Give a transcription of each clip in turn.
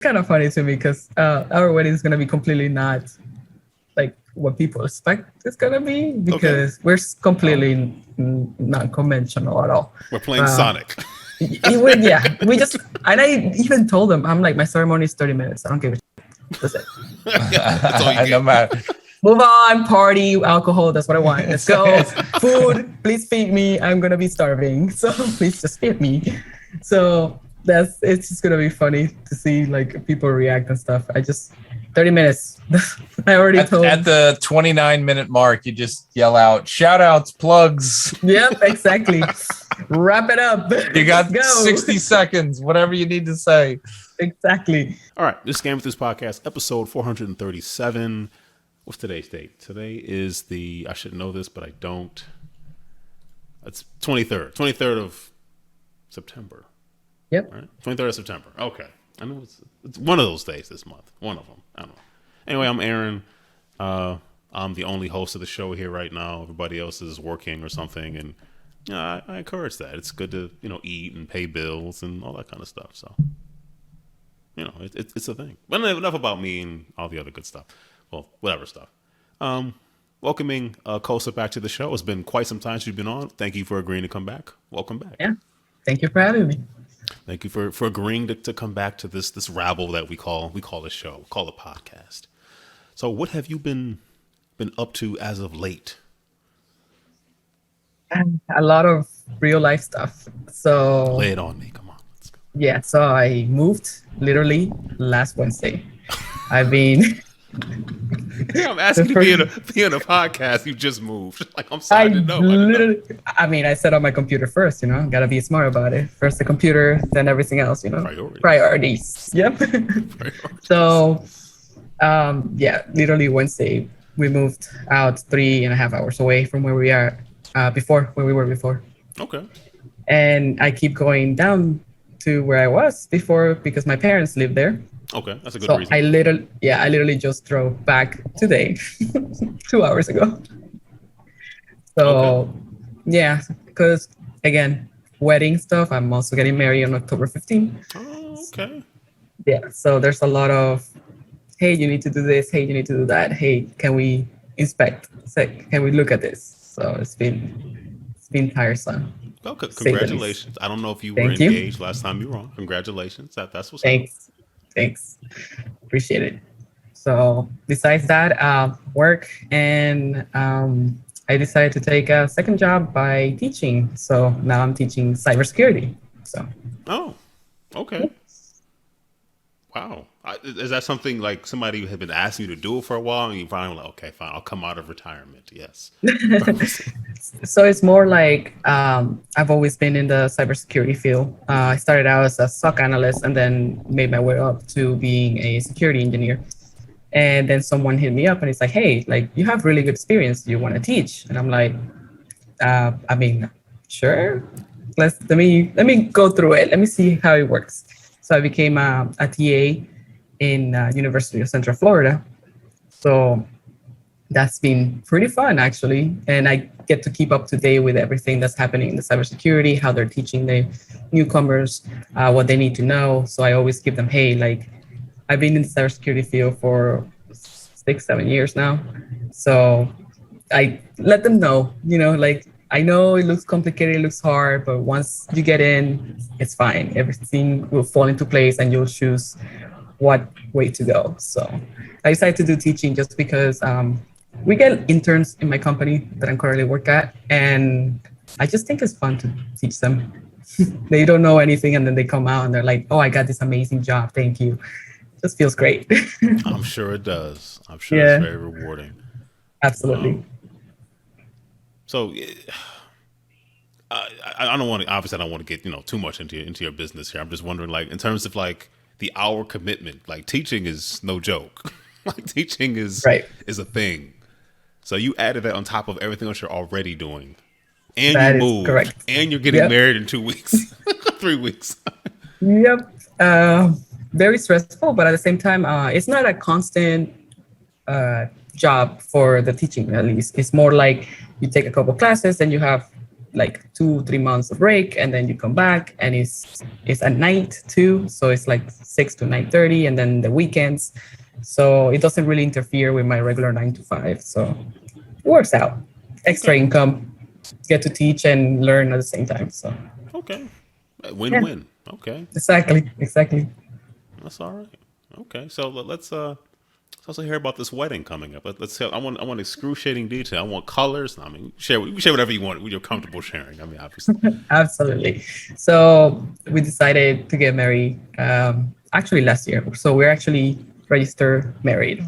kind of funny to me because our wedding is going to be completely not like what people expect it's going to be because we're completely not conventional at all. We're playing Sonic. We just, and I even told them, I'm like, my ceremony is 30 minutes. I don't give a shit. That's it. That's all you get. No matter. Move on, party, alcohol. That's what I want. Let's go. Food, please feed me. I'm going to be starving. So please just feed me. So it's just going to be funny to see like people react and stuff. 30 minutes. I already told. At the 29-minute mark, you just yell out, shout outs, plugs. Yep, exactly. Wrap it up. You got 60 seconds, whatever you need to say. Exactly. All right. This is GameEnthus Podcast, episode 437. What's today's date? Today is I should know this, but I don't. It's 23rd of September. Yep. Right? 23rd of September. Okay. I know it's one of those days this month. One of them. I don't know. Anyway, I'm Aaron. I'm the only host of the show here right now. Everybody else is working or something, and I encourage that. It's good to eat and pay bills and all that kind of stuff. So it's a thing. But enough about me and all the other good stuff. Well, whatever stuff. Welcoming Kosa back to the show. It's been quite some time since you've been on. Thank you for agreeing to come back. Welcome back. Yeah. Thank you for having me. Thank you for agreeing to come back to this rabble that we call the show, call the podcast. So what have you been up to as of late? A lot of real life stuff. So lay it on me. Come on. Let's go. Yeah. So I moved literally last Wednesday. I've been. I'm asking you to be on a podcast. You just moved. Like, I'm sorry to know. I set up my computer first. Gotta be smart about it. First the computer, then everything else. Priorities. Yep. Priorities. So, literally Wednesday we moved out 3.5 hours away from where we are where we were before. Okay. And I keep going down to where I was before because my parents live there. Okay, that's a good reason. I literally just drove back today, 2 hours ago. So, yeah, because again, wedding stuff. I'm also getting married on October 15th. Oh, okay. Yeah, so there's a lot of, hey, you need to do this. Hey, you need to do that. Hey, can we inspect? Can we look at this? So it's been tiresome. Well, congratulations. I don't know if you were engaged last time you were on. Congratulations. That's what's up. Thanks. Appreciate it. So besides that, work, and I decided to take a second job by teaching. So now I'm teaching cybersecurity. So. Oh, okay. Wow. Is that something like somebody had been asking you to do it for a while and you finally were like, okay, fine, I'll come out of retirement. Yes. So it's more like I've always been in the cybersecurity field. I started out as a SOC analyst and then made my way up to being a security engineer. And then someone hit me up and it's like, hey, like you have really good experience. Do you want to teach? And I'm like, sure. Let me go through it. Let me see how it works. So I became a TA in University of Central Florida. So that's been pretty fun, actually. And I get to keep up to date with everything that's happening in the cybersecurity, how they're teaching the newcomers, what they need to know. So I always give them, hey, like I've been in the cybersecurity field for 6-7 years now. So I let them know, like, I know it looks complicated, it looks hard, but once you get in, it's fine. Everything will fall into place and you'll choose what way to go. So I decided to do teaching just because we get interns in my company that I'm currently work at, and I just think it's fun to teach them. They don't know anything, and then they come out and they're like, oh, I got this amazing job, thank you. It just feels great. I'm sure it does. I'm sure it's very rewarding. Absolutely. So I don't want to, obviously I don't want to get, too much into your business here. I'm just wondering, like, in terms of like the hour commitment, like teaching is no joke. Like teaching is a thing. So you added that on top of everything else you're already doing. And that you moved. Correct. And you're getting married in 2 weeks, 3 weeks. Yep. Very stressful, but at the same time, it's not a constant job for the teaching, at least. It's more like you take a couple classes and you have like 2-3 months of break, and then you come back, and it's at night too, so it's like 6 to 9:30, and then the weekends. So it doesn't really interfere with my regular 9 to 5. So it works out. Extra income, get to teach and learn at the same time. So okay, win-win. Okay, exactly. That's all right. Okay, so let's also hear about this wedding coming up. Let's I want excruciating detail. I want colors. I mean, share whatever you want. You're comfortable sharing. I mean, obviously. Absolutely. So we decided to get married actually last year. So we're actually registered married.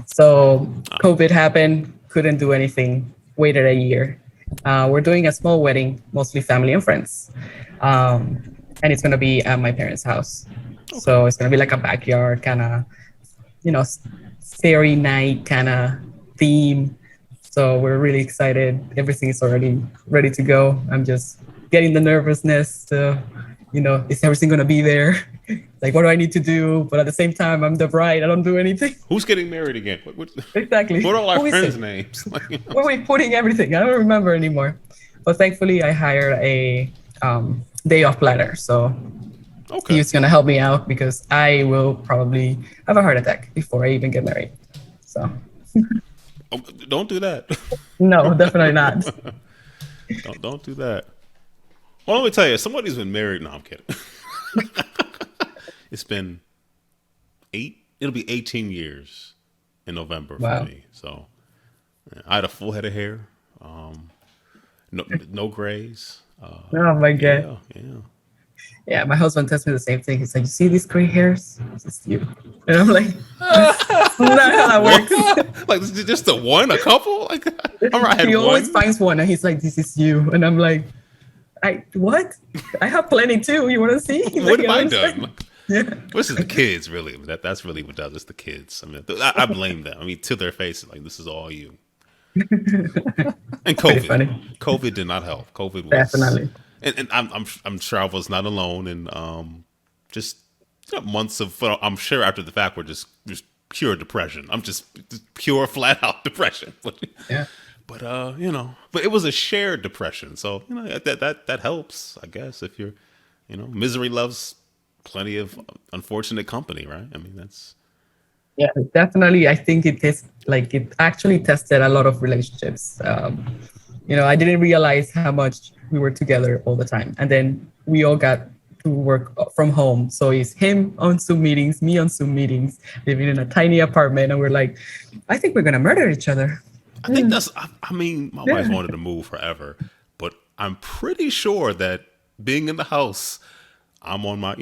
So COVID happened, couldn't do anything. Waited a year. We're doing a small wedding, mostly family and friends, and it's gonna be at my parents' house. Okay. So it's gonna be like a backyard kind of, fairy night kind of theme. So we're really excited. Everything is already ready to go. I'm just getting the nervousness to, is everything going to be there? Like, what do I need to do? But at the same time, I'm the bride. I don't do anything. Who's getting married again? Exactly. What are all our friends' names? Where are we putting everything? I don't remember anymore. But thankfully, I hired a day off planner. So he's going to help me out because I will probably have a heart attack before I even get married. So don't do that. No, definitely not. Don't do that. Well, let me tell you, somebody's been married. No, I'm kidding. It's been it'll be 18 years in November for me. So I had a full head of hair. No grays. Oh my God. Yeah, my husband tells me the same thing. He's like, "You see these gray hairs? It's you." And I'm like, "That's not how that works." Like, just a couple? Like, all right, he always finds one, and he's like, "This is you," and I'm like, "What? I have plenty too. You want to see?" What have I done? Yeah. This is the kids, really. That's really what does. It's the kids. I mean, I blame them. I mean, to their faces, like, this is all you. And COVID did not help. COVID was definitely. And I'm sure I was not alone, and just months of, I'm sure after the fact, we're just pure depression. I'm just pure flat out depression. But but it was a shared depression, so that helps, I guess. If you're, misery loves plenty of unfortunate company, right? I mean, that's definitely. I think it actually tested a lot of relationships. I didn't realize how much we were together all the time. And then we all got to work from home. So it's him on Zoom meetings, me on Zoom meetings, living in a tiny apartment. And we're like, I think we're going to murder each other. I think my wife wanted to move forever, but I'm pretty sure that being in the house, I'm on my,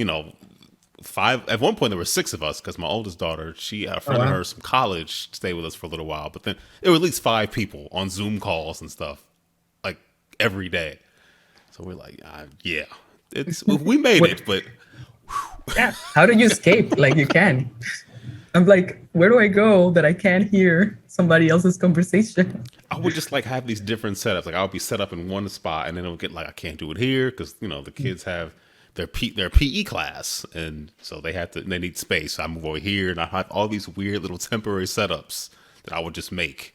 5, at one point there were 6 of us because my oldest daughter, a friend of hers from college stayed with us for a little while, but then there were at least 5 people on Zoom calls and stuff, like every day. So we're like, we made it, but how do you escape? Like, you can. I'm like, where do I go that I can't hear somebody else's conversation? I would just have these different setups. Like, I would be set up in one spot, and then it would get I can't do it here because the kids have their PE class, and so they need space. So I move over here, and I have all these weird little temporary setups that I would just make.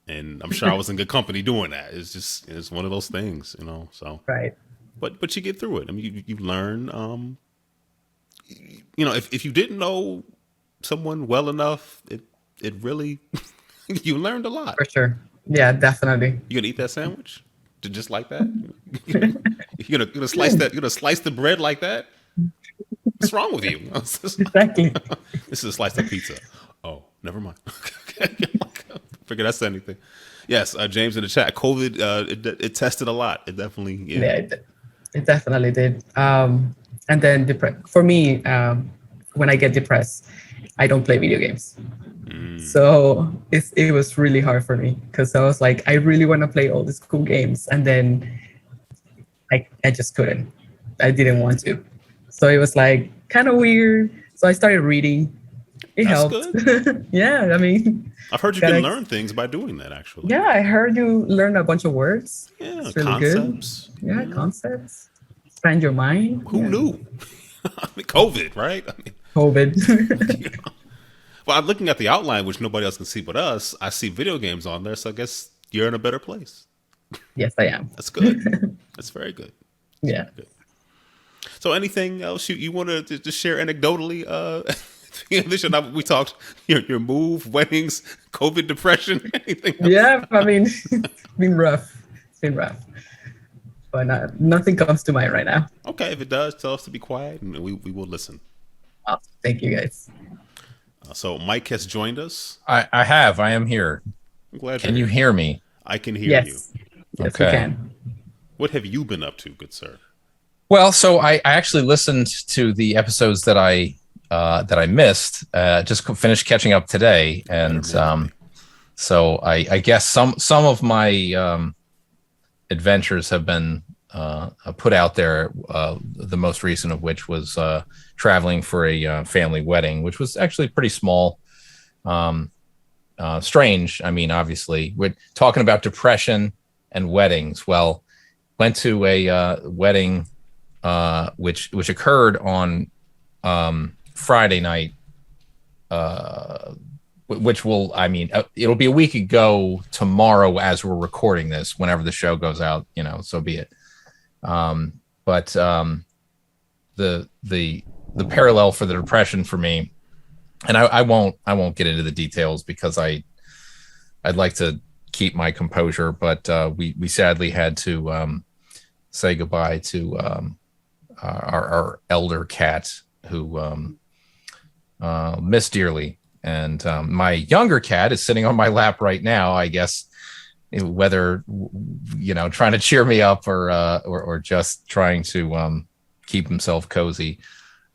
And I'm sure I was in good company doing that. It's one of those things, So right. But you get through it. I mean, you learn. If you didn't know someone well enough, it really you learned a lot. For sure. Yeah, definitely. You gonna eat that sandwich? Just like that? You gonna slice that? You gonna slice the bread like that? What's wrong with you? Exactly. This is a slice of pizza. Oh, never mind. Figure that's anything. Yes, James in the chat. COVID, it tested a lot. It definitely, it definitely did. And then for me, when I get depressed, I don't play video games. So it was really hard for me because I was like, I really want to play all these cool games, and then I just couldn't. I didn't want to. So it was kind of weird. So I started reading. It helped. Good. Yeah, I mean, I've heard you can learn things by doing that, actually. Yeah, I heard you learn a bunch of words. Yeah, it's really concepts. Good. Yeah, concepts. Expand your mind. Who knew? I mean, COVID, right? COVID. Well, I'm looking at the outline, which nobody else can see but us. I see video games on there, so I guess you're in a better place. Yes, I am. That's good. That's very good. Yeah. Good. So anything else you want to just share anecdotally? We talked your move, weddings, COVID, depression, anything else? Yeah, I mean, it's been rough. But nothing comes to mind right now. Okay, if it does, tell us to be quiet, and we will listen. Awesome. Thank you, guys. So Mike has joined us. I am here. I'm glad. Can you hear me? I can hear you. Yes, Okay. we can. What have you been up to, good sir? Well, so I actually listened to the episodes that I missed. Just finished catching up today, and so I guess some of my adventures have been put out there. The most recent of which was traveling for a family wedding, which was actually pretty small. Strange. I mean, obviously, we're talking about depression and weddings. Well, went to a wedding which occurred on Friday night, which will, I mean, it'll be a week ago tomorrow as we're recording this. Whenever the show goes out, so be it. But the parallel for the depression for me, and I won't get into the details because I'd like to keep my composure, but we sadly had to say goodbye to our elder cat who missed dearly. And my younger cat is sitting on my lap right now, I guess, whether, trying to cheer me up or just trying to keep himself cozy.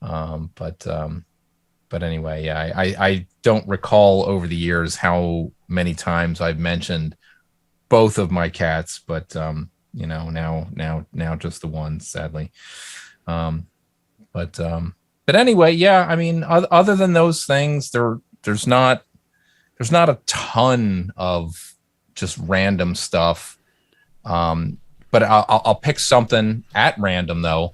But anyway, yeah, I don't recall over the years how many times I've mentioned both of my cats, but now just the one, sadly. But anyway, yeah, I mean, other than those things, there's not a ton of just random stuff. But I'll pick something at random though.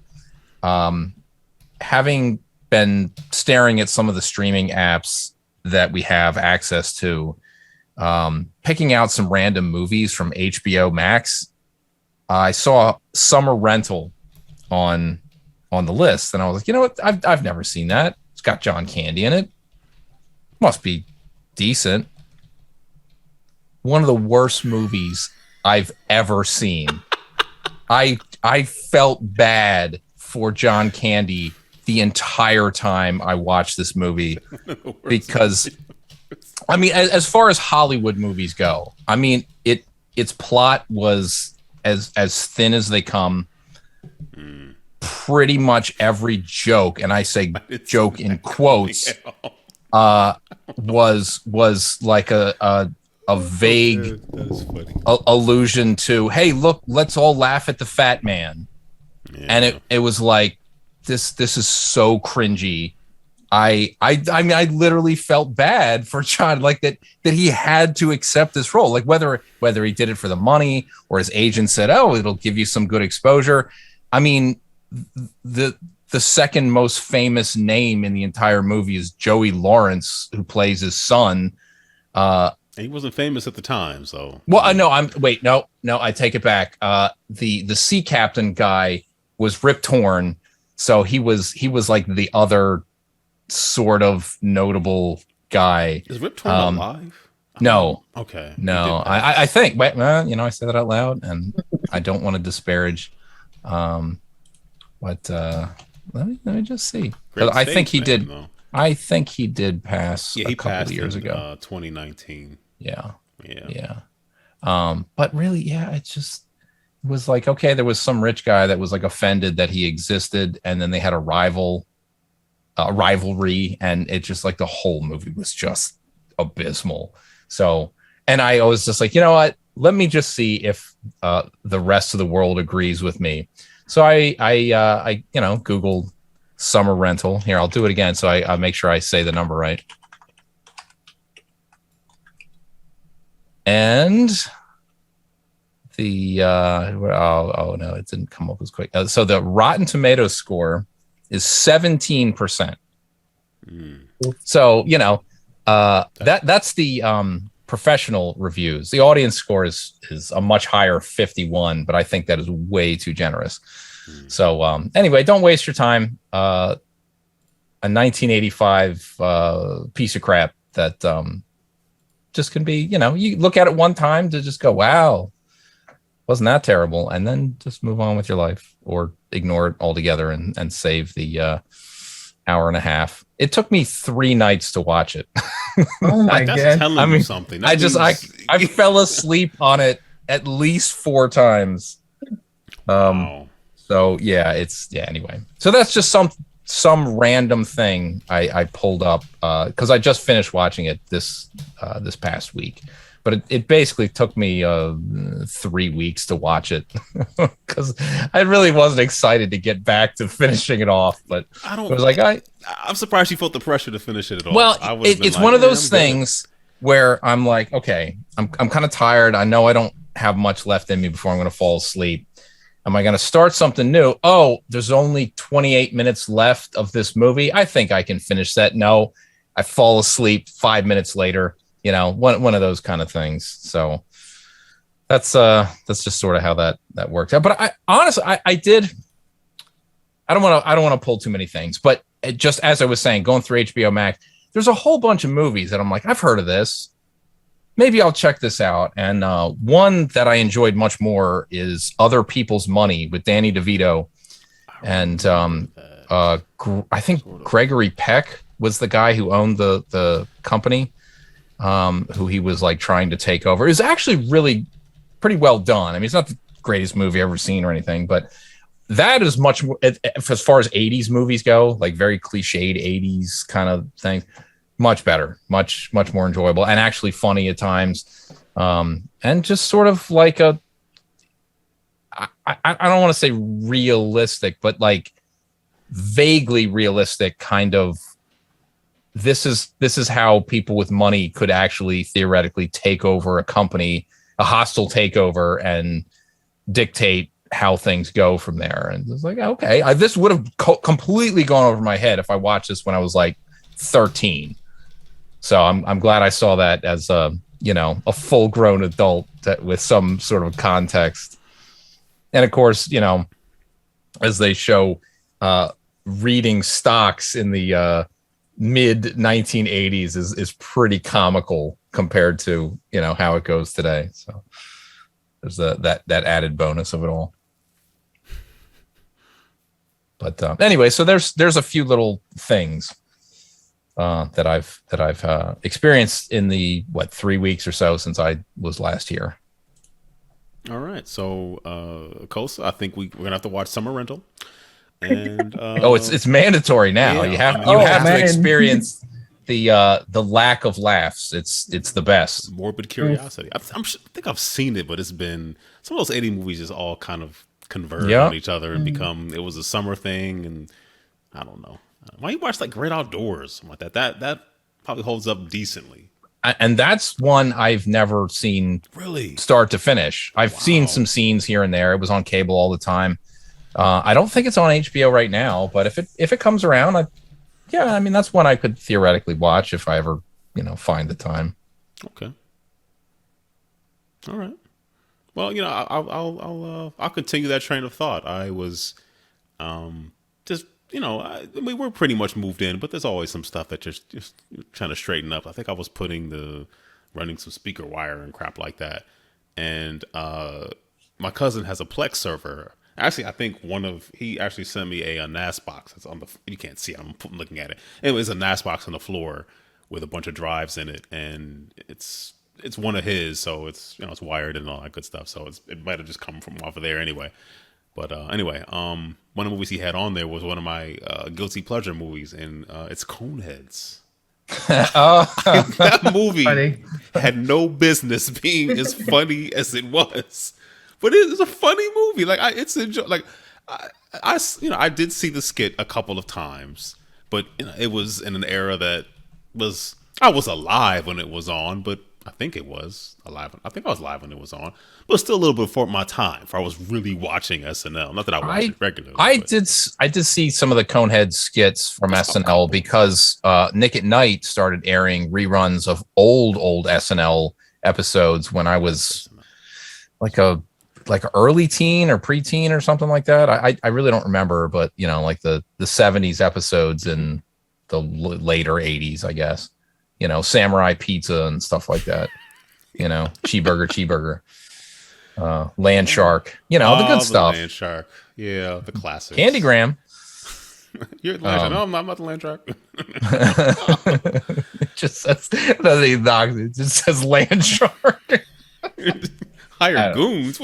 Having been staring at some of the streaming apps that we have access to, picking out some random movies from HBO Max, I saw Summer Rental on the list, and I was like, you know what? I've never seen that. It's got John Candy in it. Must be decent. One of the worst movies I've ever seen. I felt bad for John Candy the entire time I watched this movie because, I mean, as far as Hollywood movies go, I mean, its plot was as thin as they come. Pretty much every joke, and I say joke in quotes, was like a vague allusion to, hey, look, let's all laugh at the fat man. Yeah. And it was like, this is so cringy. I mean, I literally felt bad for John, like that he had to accept this role, like whether he did it for the money or his agent said, oh, it'll give you some good exposure. I mean, the second most famous name in the entire movie is Joey Lawrence, who plays his son. He wasn't famous at the time, so. Well, no, I take it back. The sea captain guy was Rip Torn, so he was like the other sort of notable guy. Is Rip Torn alive? No. Okay. No, I think. I say that out loud, and I don't want to disparage. But let me just see. I think he did. I think he did pass a couple of years ago. 2019. Yeah. But really, yeah, it was like, okay, there was some rich guy that was like offended that he existed, and then they had a rivalry, and it just like the whole movie was just abysmal. So, and I was just like, you know what? Let me just see if the rest of the world agrees with me. So I Googled Summer Rental. Here, I'll do it again so I make sure I say the number right. And the no, it didn't come up as quick. So the Rotten Tomatoes score is 17%. So that's the professional reviews. The audience score is a much higher 51, but I think that is way too generous. So anyway, don't waste your time. A 1985 piece of crap that just can be, you look at it one time to just go, wow, wasn't that terrible? And then just move on with your life or ignore it altogether and save the hour and a half. It took me 3 nights to watch it. Oh my God. That's telling you something. I fell asleep on it at least 4 times. Wow. So yeah, anyway. So that's just some random thing I pulled up because I just finished watching it this past week. But it basically took me 3 weeks to watch it because I really wasn't excited to get back to finishing it off. But I was like, I'm surprised you felt the pressure to finish it at all. Well, it's one of those things where I'm like, okay, I'm kind of tired. I know I don't have much left in me before I'm going to fall asleep. Am I going to start something new? Oh, there's only 28 minutes left of this movie. I think I can finish that. No, I fall asleep 5 minutes later. One of those kind of things. So that's just sort of how that worked out. But I honestly, I don't want to pull too many things, but just as I was saying, going through HBO Max, there's a whole bunch of movies that I'm like, I've heard of this. Maybe I'll check this out. And one that I enjoyed much more is Other People's Money with Danny DeVito. And I think Gregory Peck was the guy who owned the company, who he was like trying to take over. It was actually really pretty well done. I mean, it's not the greatest movie I've ever seen or anything, but that is much more, as far as 80s movies go, like very cliched 80s kind of thing. Much better, much more enjoyable, and actually funny at times, and just sort of like I don't want to say realistic, but like vaguely realistic kind of. This is how people with money could actually theoretically take over a company, a hostile takeover, and dictate how things go from there. And it's like, okay, this would have completely gone over my head if I watched this when I was like 13. So I'm glad I saw that as a full grown adult with some sort of context. And of course, as they show reading stocks in the mid 1980s is pretty comical compared to how it goes today. So there's that added bonus of it all. But anyway, so there's a few little things that I've experienced in the 3 weeks or so since I was last here. All right, so Kosa, I think we're gonna have to watch Summer Rental. And it's mandatory now. Yeah, you have to experience the lack of laughs. It's the best. Morbid curiosity. I think I've seen it, but it's been some of those 80 movies just all kind of converge on each other and become. It was a summer thing, and I don't know. Why you watch like Great Outdoors, something like that? That probably holds up decently. And that's one I've never seen really start to finish. I've seen some scenes here and there. It was on cable all the time. I don't think it's on HBO right now, but if it comes around, I mean that's one I could theoretically watch if I ever find the time. Okay. All right. Well, I'll continue that train of thought. I was just we're pretty much moved in, but there's always some stuff that just trying to straighten up. I think I was running some speaker wire and crap like that, and my cousin has a Plex server. Actually, I think he actually sent me a NAS box. It's on you can't see it. I'm looking at it. It's a NAS box on the floor with a bunch of drives in it, and it's one of his, so it's it's wired and all that good stuff. So it might have just come from off of there anyway. But anyway, one of the movies he had on there was one of my guilty pleasure movies, and it's Coneheads. That movie had no business being as funny as it was. But it's a funny movie. Like I did see the skit a couple of times, but it was in an era that I was alive when it was on, but I think it was alive. I think I was live when it was on, but still a little bit before my time. For I was really watching SNL. Not that I watched it regularly. I did see some of the Coneheads skits from SNL because Nick at Night started airing reruns of old SNL episodes when I was like a early teen or preteen or something like that. I really don't remember, but you know, like the 70s episodes and the later 80s, I guess. You know, Samurai Pizza and stuff like that. You know, cheeseburger, Land Shark. You know, the good stuff. Land Shark, yeah, the classics. Candygram. You're the Land Shark. No, I'm not the Land Shark. It just says it just says Land Shark. Hire goons.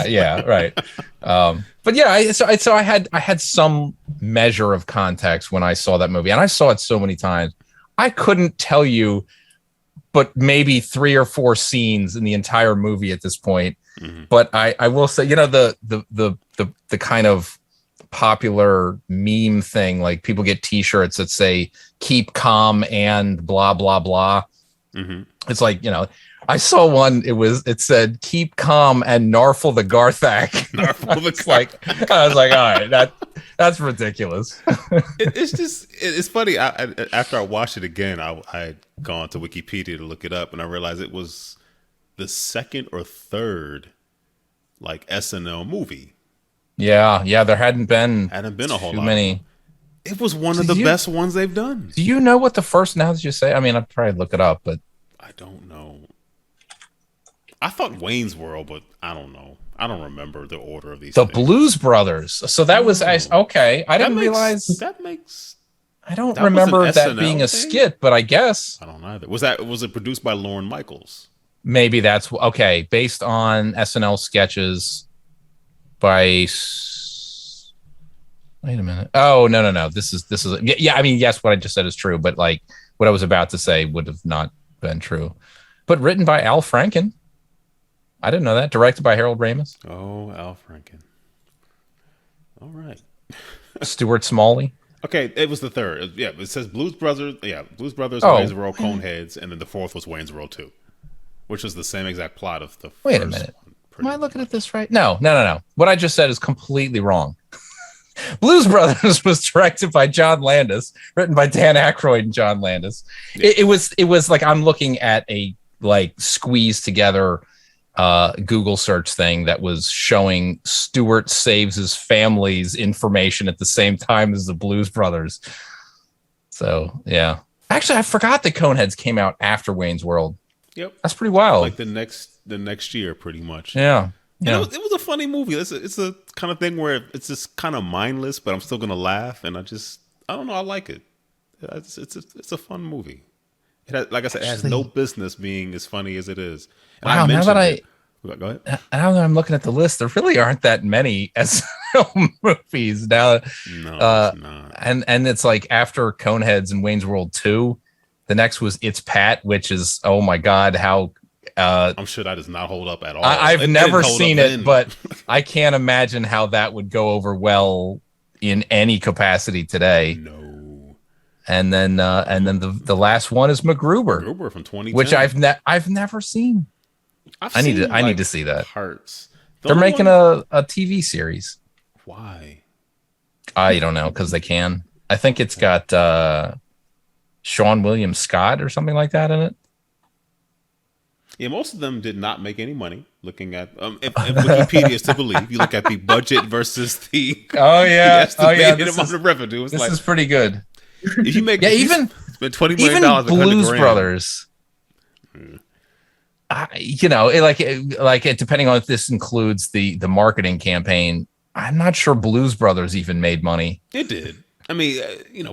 Yeah, right. But yeah, so I had some measure of context when I saw that movie, and I saw it so many times. I couldn't tell you, but maybe 3 or 4 scenes in the entire movie at this point. Mm-hmm. But I will say, you know, the kind of popular meme thing, like people get T-shirts that say "keep calm" and blah blah blah. Mm-hmm. It's like, you know, I saw one. It said "keep calm" and Narfle the Garthak. It's like, I was like, all right, that's ridiculous. It's funny. After I watched it again, I had gone to Wikipedia to look it up, and I realized it was the second or third like SNL movie. Yeah, there hadn't been a whole too lot. Many. It was one of the best ones they've done. Do you know what the first? Now that you say, I mean, I'd probably look it up, but I don't know. I thought Wayne's World, but I don't know. I don't remember the order of these. The things. Blues Brothers. So that was okay. I didn't realize that makes. I don't remember that SNL being a thing? Skit, but I guess I don't either. Was it produced by Lorne Michaels? Maybe that's okay. Based on SNL sketches by. Wait a minute. Oh no. This is yeah. I mean, yes, what I just said is true, but like what I was about to say would have not been true. But written by Al Franken. I didn't know that. Directed by Harold Ramis. Oh, Al Franken. All right. Stuart Smalley. Okay, it was the third. Yeah, it says Blues Brothers. Yeah, Blues Brothers, Wayne's World, Coneheads, and then the fourth was Wayne's World 2, which was the same exact plot of the first. Wait a minute. Am I looking at this right? No. What I just said is completely wrong. Blues Brothers was directed by John Landis, written by Dan Aykroyd and John Landis. Yeah. It was like I'm looking at a like squeezed together Google search thing that was showing Stewart saves his family's information at the same time as the Blues Brothers. So yeah, actually, I forgot that Coneheads came out after Wayne's World. Yep, that's pretty wild. Like the next year, pretty much. Yeah. It was a funny movie. It's a kind of thing where it's just kind of mindless, but I'm still gonna laugh, and I don't know. I like it. It's a fun movie. It has, like I said, it has no business being as funny as it is. And wow, now that go ahead. Now that I'm looking at the list, there really aren't that many SNL movies now. No, it's not. And it's like after Coneheads and Wayne's World 2, the next was It's Pat, which is, oh my God, how... I'm sure that does not hold up at all. I've never seen it, but I can't imagine how that would go over well in any capacity today. No. And then the last one is MacGruber. MacGruber from 2010, which I've never seen. I need to see that. Parts. They're making a TV series. Why? I don't know, because they can. I think it's got Sean William Scott or something like that in it. Yeah, most of them did not make any money. Looking at if Wikipedia is to believe, you look at the budget versus the estimated amount of revenue. This is pretty good. If you make even spend $20 million, Blues Brothers. Depending on if this includes the marketing campaign, I'm not sure Blues Brothers even made money. It did. I mean,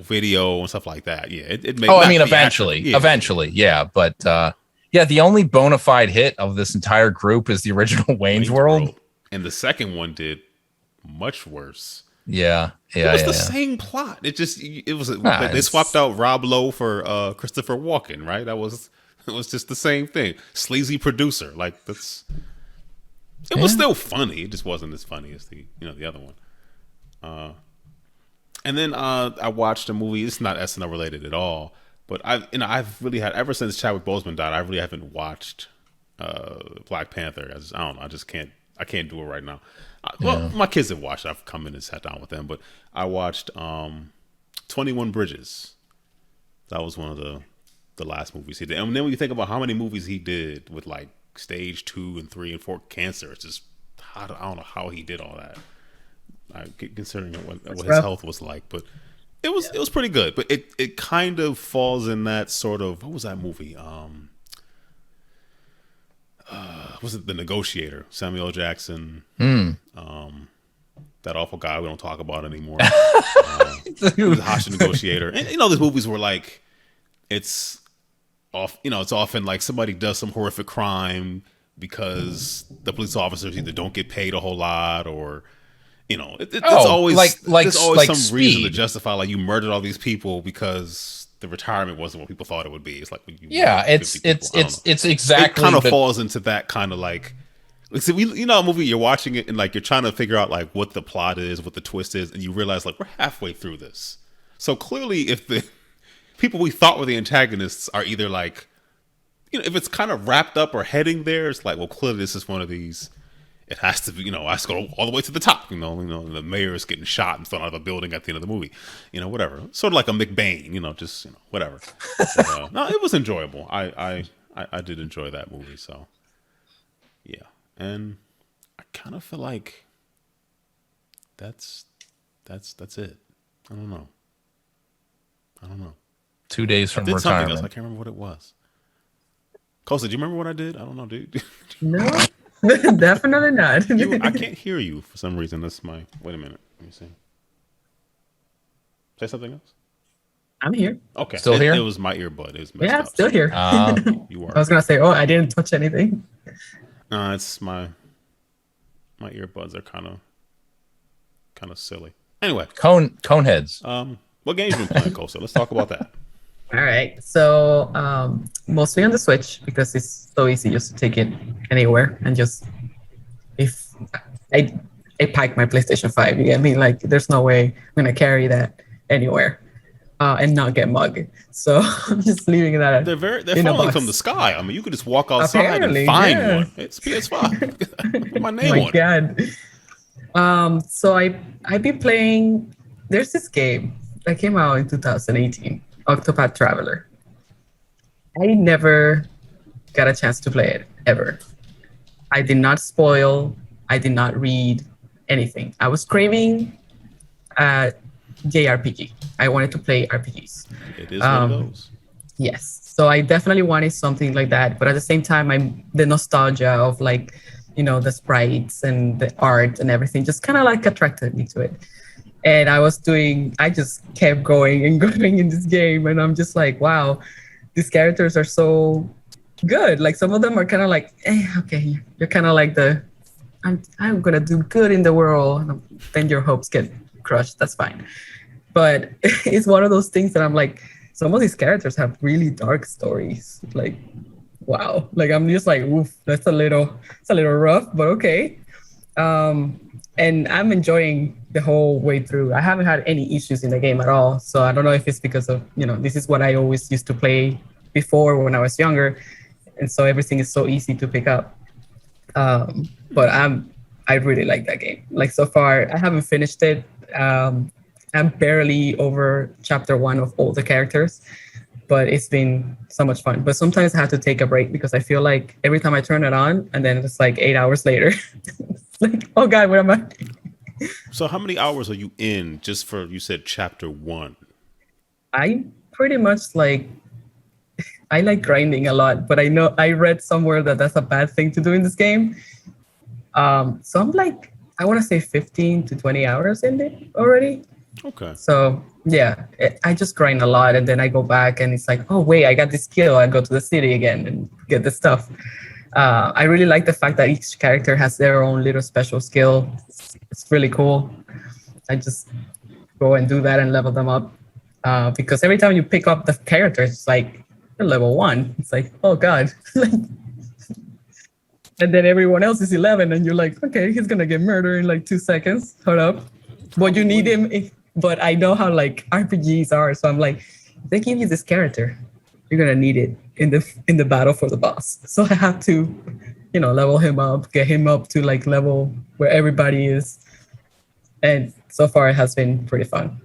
video and stuff like that. Yeah, it made. Oh, I mean, eventually, yeah. But the only bona fide hit of this entire group is the original Wayne's World, and the second one did much worse. Yeah. It was the same plot. They swapped out Rob Lowe for Christopher Walken, right? It was just the same thing. Sleazy producer, like that's. It was still funny. It just wasn't as funny as the other one. And then I watched a movie. It's not SNL related at all, But I've really had, ever since Chadwick Boseman died, I really haven't watched Black Panther. I don't know. I can't do it right now. Well, my kids have watched. I've come in and sat down with them, but I watched 21 Bridges. That was one of the last movies he did. And then when you think about how many movies he did with like stage 2 and 3 and 4 cancer, it's just, I don't know how he did all that. Considering what his health was like, but it was pretty good. But it kind of falls in that sort of, what was that movie? Was it The Negotiator? Samuel L. Jackson. That awful guy we don't talk about anymore. He was a hostage negotiator. And these movies were like, it's often like somebody does some horrific crime because the police officers either don't get paid a whole lot, or it's always there's always some Speed. reason to justify, like, you murdered all these people because the retirement wasn't what people thought it would be. It's like, it's exactly, it kind of falls into that kind of like see, a movie, you're watching it and like you're trying to figure out like what the plot is, what the twist is, and you realize like we're halfway through this. So clearly, if the people we thought were the antagonists are either like, if it's kind of wrapped up or heading there, it's like, well, clearly this is one of these. It has to be, I have to go all the way to the top. The mayor is getting shot and thrown out of a building at the end of the movie. Whatever. Sort of like a McBain. Just whatever. But, no, it was enjoyable. I did enjoy that movie. So yeah, and I kind of feel like that's it. I don't know. 2 days from I did retirement. Something else. I can't remember what it was. Kosa, do you remember what I did? I don't know, dude. No. Definitely not. I can't hear you for some reason. That's my. Wait a minute. Let me see. Say something else. I'm here. Okay. Still here? It was my earbud. It was messed up. Still here. You are. I was gonna say, I didn't touch anything. No, it's my earbuds are kind of silly. Anyway, Coneheads. What games you been playing, Kosa? Let's talk about that. All right. So mostly on the Switch, because it's so easy just to take it anywhere, and just, if I pack my PlayStation 5, you get me? Like, there's no way I'm gonna carry that anywhere and not get mugged. So I'm just leaving that. They're falling from the sky. I mean, you could just walk outside and find one. It's PS5. Put my name on it. God. So I've been playing. There's this game that came out in 2018. Octopath Traveler. I never got a chance to play it ever. I did not spoil. I did not read anything. I was craving JRPG. I wanted to play RPGs. It is one of those. Yes. So I definitely wanted something like that. But at the same time, the nostalgia of like, the sprites and the art and everything just kind of like attracted me to it. And I just kept going and going in this game. And I'm just like, wow, these characters are so good. Like, some of them are kind of like, okay, you're kind of like I'm going to do good in the world. And then your hopes get crushed. That's fine. But it's one of those things that I'm like, some of these characters have really dark stories. Like, wow. Like, I'm just like, oof, it's a little rough, but okay. And I'm enjoying the whole way through. I haven't had any issues in the game at all. So I don't know if it's because of, this is what I always used to play before when I was younger. And so everything is so easy to pick up. But I really like that game. Like, so far, I haven't finished it. I'm barely over chapter 1 of all the characters, but it's been so much fun. But sometimes I have to take a break because I feel like every time I turn it on and then it's like 8 hours later, it's like, oh God, where am I? So how many hours are you in just for, you said chapter 1? I pretty much I like grinding a lot, but I read somewhere that that's a bad thing to do in this game. So I'm like, I want to say 15 to 20 hours in it already. Okay. So yeah, I just grind a lot, and then I go back and it's like, oh wait, I got this skill. I go to the city again and get the stuff. I really like the fact that each character has their own little special skill. It's really cool. I just go and do that and level them up. Because every time you pick up the characters, it's like, you're level 1. It's like, oh God. And then everyone else is 11 and you're like, okay, he's going to get murdered in like 2 seconds. Hold up. But you need him. But I know how like RPGs are. So I'm like, they give you this character, you're gonna need it in the battle for the boss. So I have to, level him up, get him up to like level where everybody is. And so far it has been pretty fun.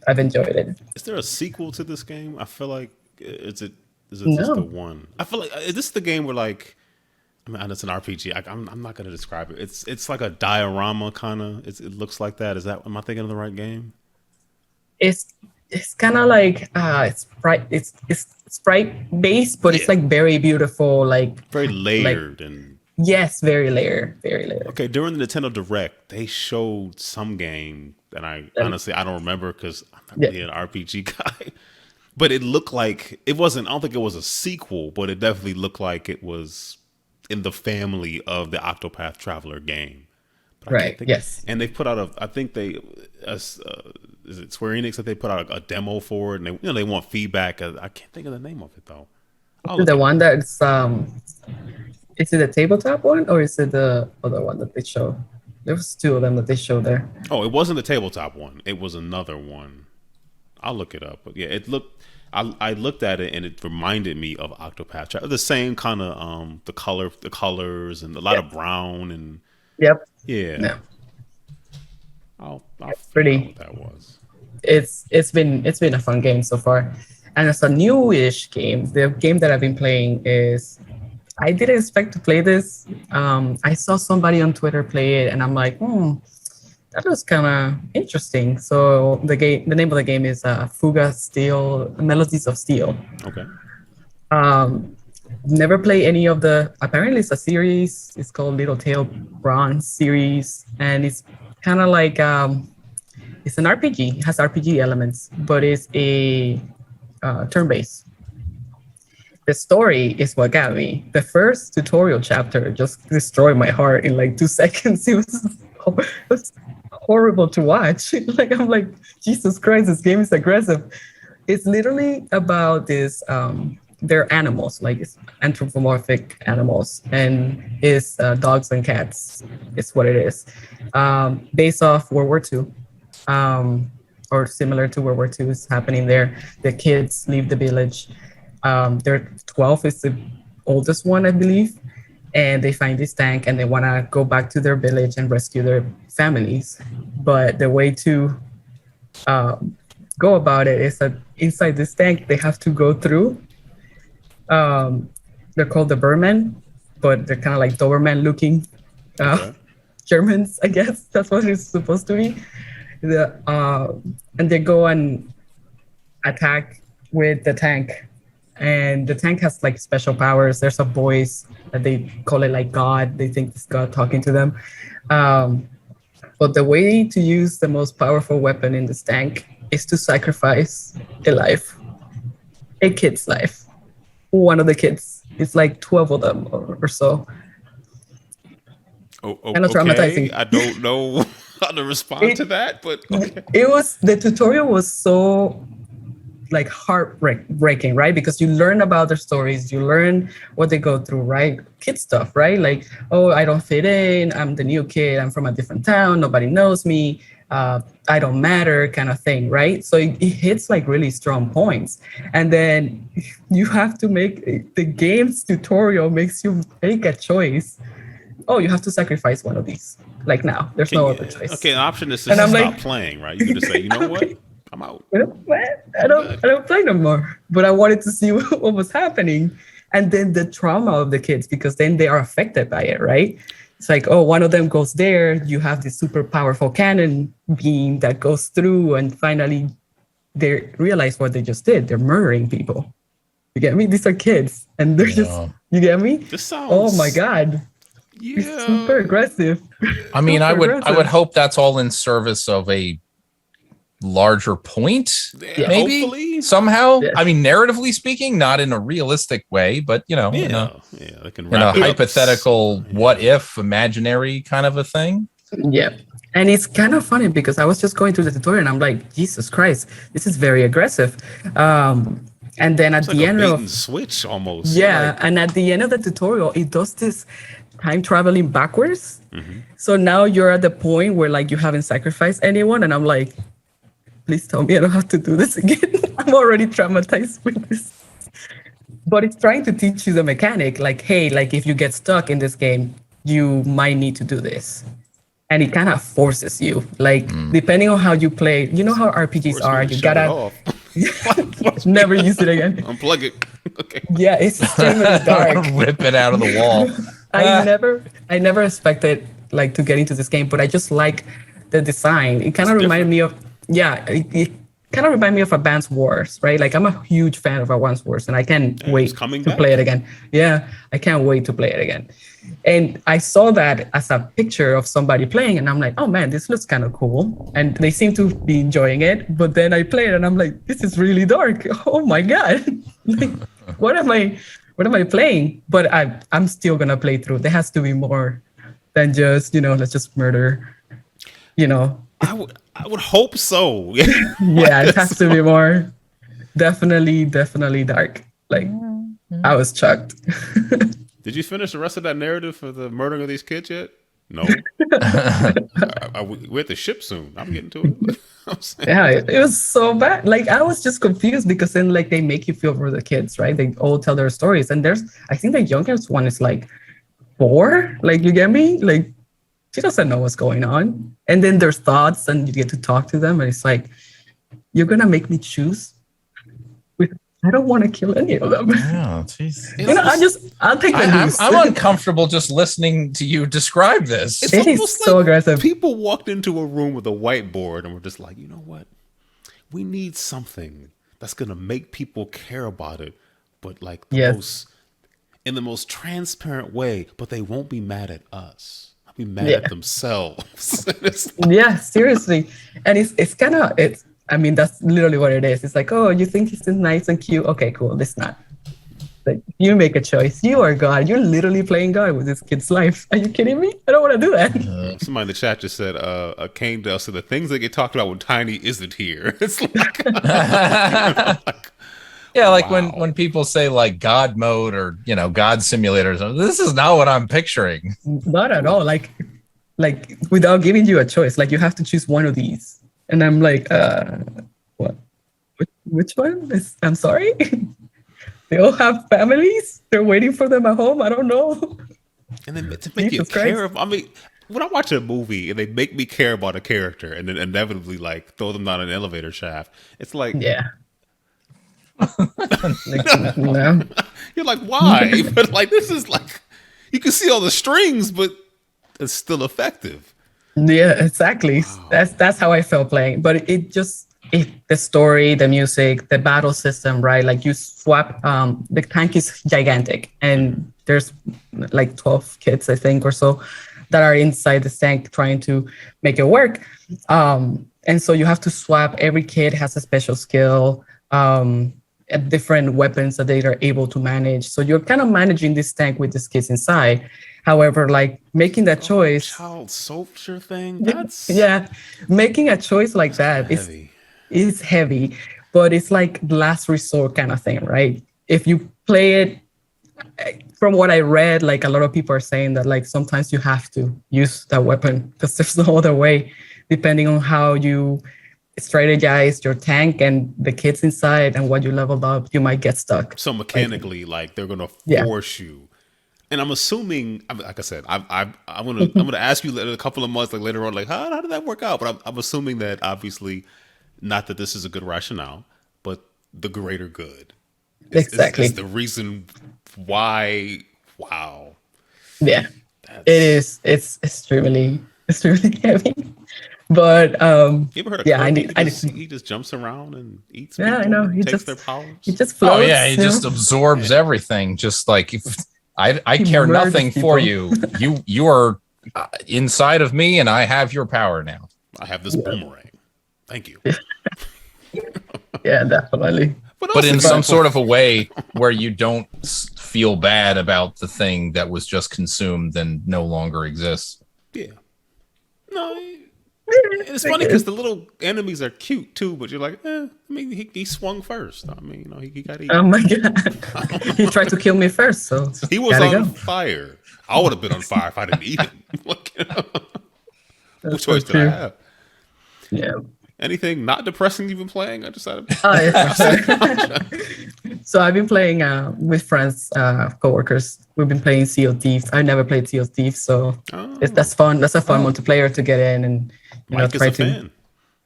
I've enjoyed it. Is there a sequel to this game? I feel like is it No. just the one? I feel like is this the game where like it's an RPG. I'm not gonna describe it. It's like a diorama kind of. It looks like that. Am I thinking of the right game? It's kind of like it's sprite based, but it's like very beautiful, like very layered and yes, very layered. Okay, during the Nintendo Direct, they showed some game that honestly I don't remember because I'm not really an RPG guy. But it looked like it wasn't. I don't think it was a sequel, but it definitely looked like it was in the family of the Octopath Traveler game. But right. Yes. And they put out I think they. Is it Square Enix that they put out a demo for it, and they want feedback. I can't think of the name of it though. The one that's is it the tabletop one or is it the other one that they show? There was two of them that they showed there. Oh, it wasn't the tabletop one. It was another one. I'll look it up. But yeah, it looked. I looked at it and it reminded me of Octopath. The same kind of the colors and a lot of brown and yeah. I'll pretty. What that was. It's been a fun game so far, and it's a newish game. The game that I've been playing is I didn't expect to play this. I saw somebody on Twitter play it, and I'm like, that was kind of interesting. So the name of the game is FUGA Steel, Melodies of Steel. Okay. Never play any of the. Apparently, it's a series. It's called Little Tail Bronze series, and it's kind of like it's an RPG. It has RPG elements, but it's a turn-based. The story is what got me. The first tutorial chapter just destroyed my heart in like 2 seconds. It was horrible to watch. I'm like, Jesus Christ, this game is aggressive. It's literally about this. They're animals, like it's anthropomorphic animals, and it's dogs and cats. It's what it is. Based off World War II. Or similar to World War II is happening there. The kids leave the village. They're 12 is the oldest one, I believe. And they find this tank and they want to go back to their village and rescue their families. But the way to go about it is that inside this tank, they have to go through. They're called the Burmen, but they're kind of like Doberman looking Germans, I guess. That's what it's supposed to be. And they go and attack with the tank, and the tank has like special powers. There's a voice that they call it like God. They think it's God talking to them. But the way to use the most powerful weapon in this tank is to sacrifice a kid's life. One of the kids. It's like 12 of them or so. Kind of traumatizing. I don't know how to respond to that, but okay. The tutorial was so like heartbreaking, right? Because you learn about their stories, you learn what they go through, right? Kid stuff, right? Like, oh, I don't fit in, I'm the new kid, I'm from a different town, nobody knows me, I don't matter, kind of thing, right? So it hits like really strong points. And then you have to make the game's tutorial makes you make a choice. Oh, you have to sacrifice one of these. Like now, there's no other choice. Okay, an option is to stop playing, right? You can just say, you know what? I'm out. I don't play no more. But I wanted to see what was happening. And then the trauma of the kids, because then they are affected by it, right? It's like, oh, one of them goes there. You have this super powerful cannon beam that goes through, and finally they realize what they just did. They're murdering people. You get me? These are kids, and they're just. You get me? This sounds. Oh my God. Yeah. It's super aggressive. I mean, I would hope that's all in service of a larger point, maybe hopefully. Somehow. Yes. I mean, narratively speaking, not in a realistic way, but in a hypothetical what if imaginary kind of a thing. Yeah. And it's kind of funny because I was just going through the tutorial and I'm like, Jesus Christ, this is very aggressive. And then at the end of switch almost. Yeah. And at the end of the tutorial, it does this time traveling backwards. Mm-hmm. So now you're at the point where like you haven't sacrificed anyone, and I'm like, please tell me I don't have to do this again. I'm already traumatized with this. But it's trying to teach you the mechanic, like, hey, like if you get stuck in this game, you might need to do this. And it kind of forces you, like, depending on how you play, you know how RPGs are, you gotta never use it again. Unplug it. Okay. Yeah, it's extremely dark. Rip it out of the wall. I never expected like to get into this game, but I just like the design. It kind of reminded me of, it kind of reminded me of Advance Wars, right? Like I'm a huge fan of Advance Wars, and I can't wait to play it again. Yeah, I can't wait to play it again. And I saw that as a picture of somebody playing, and I'm like, oh man, this looks kind of cool. And they seem to be enjoying it. But then I play it, and I'm like, this is really dark. Oh my god, like, what am I playing? But I'm still gonna play through. There has to be more than just, let's just murder, I would hope so. Yeah, it has to be more. Definitely dark. Like, I was shocked. Did you finish the rest of that narrative for the murdering of these kids yet? No. We're at the ship soon. I'm getting to it. Yeah, it was so bad. Like, I was just confused because then, like, they make you feel for the kids, right? They all tell their stories. And I think the youngest one is like 4. Like, you get me? Like, she doesn't know what's going on. And then there's thoughts, and you get to talk to them. And it's like, you're going to make me choose? I don't want to kill any of them. Oh, jeez. I'll take the news. I'm uncomfortable just listening to you describe this. It's it is so aggressive. People walked into a room with a whiteboard and were just like, you know what? We need something that's going to make people care about it, but like in the most transparent way, but they won't be mad at us. They'll be mad at themselves. Yeah, seriously. And it's kind of, I mean, that's literally what it is. It's like, oh, you think it's nice and cute? Okay, cool. It's not. Like, you make a choice. You are God. You're literally playing God with this kid's life. Are you kidding me? I don't want to do that. Somebody in the chat just said, Kane Dell said the things that get talked about when Tiny isn't here. It's like, yeah, like when people say like God mode or, God simulators, this is not what I'm picturing. Not at all. Like without giving you a choice, like you have to choose one of these. And I'm like, what? Which one? I'm sorry? They all have families? They're waiting for them at home? I don't know. And then to make you care of, I mean, when I watch a movie and they make me care about a character and then inevitably like throw them down an elevator shaft, it's like, yeah. No. You're like, why? But like, this is like, you can see all the strings, but it's still effective. Yeah, exactly. Wow. That's how I felt playing. But the story, the music, the battle system, right? Like you swap, the tank is gigantic and there's like 12 kids, I think, or so that are inside the tank trying to make it work. And so you have to swap. Every kid has a special skill, different weapons that they are able to manage. So you're kind of managing this tank with these kids inside. However, like making that choice, child soldier thing. Making a choice like that is heavy, but it's like last resort kind of thing, right? If you play it, from what I read, like a lot of people are saying that like sometimes you have to use that weapon because there's no other way, depending on how you strategize your tank and the kids inside and what you leveled up, you might get stuck. So mechanically, like they're gonna force you. And I'm assuming, like I said, I'm gonna ask you in a couple of months, like later on, like how did that work out? But I'm assuming that obviously, not that this is a good rationale, but the greater good. Exactly. Is the reason why. Wow. Yeah, it is. It's extremely heavy. But you ever heard of Kirby? He just jumps around and eats. Yeah, I know. He takes their powers. He just floats. Oh yeah, he just absorbs everything. Just like I care nothing for you. You are inside of me, and I have your power now. I have this boomerang. Thank you. Yeah, definitely. But in some sort of a way where you don't feel bad about the thing that was just consumed and no longer exists. Yeah. No. It's funny because the little enemies are cute too, but you're like, I mean, he swung first. I mean, he got eaten. Oh my god! He tried to kill me first, so he was on fire. I would have been on fire if I didn't eat him. What choice did I have? Yeah. Anything not depressing you've been playing? I decided. Oh, yeah, for sure. So I've been playing with friends, coworkers. We've been playing Sea of Thieves. I never played Sea of Thieves, so that's fun. That's a fun multiplayer to get in and Mike is a fan.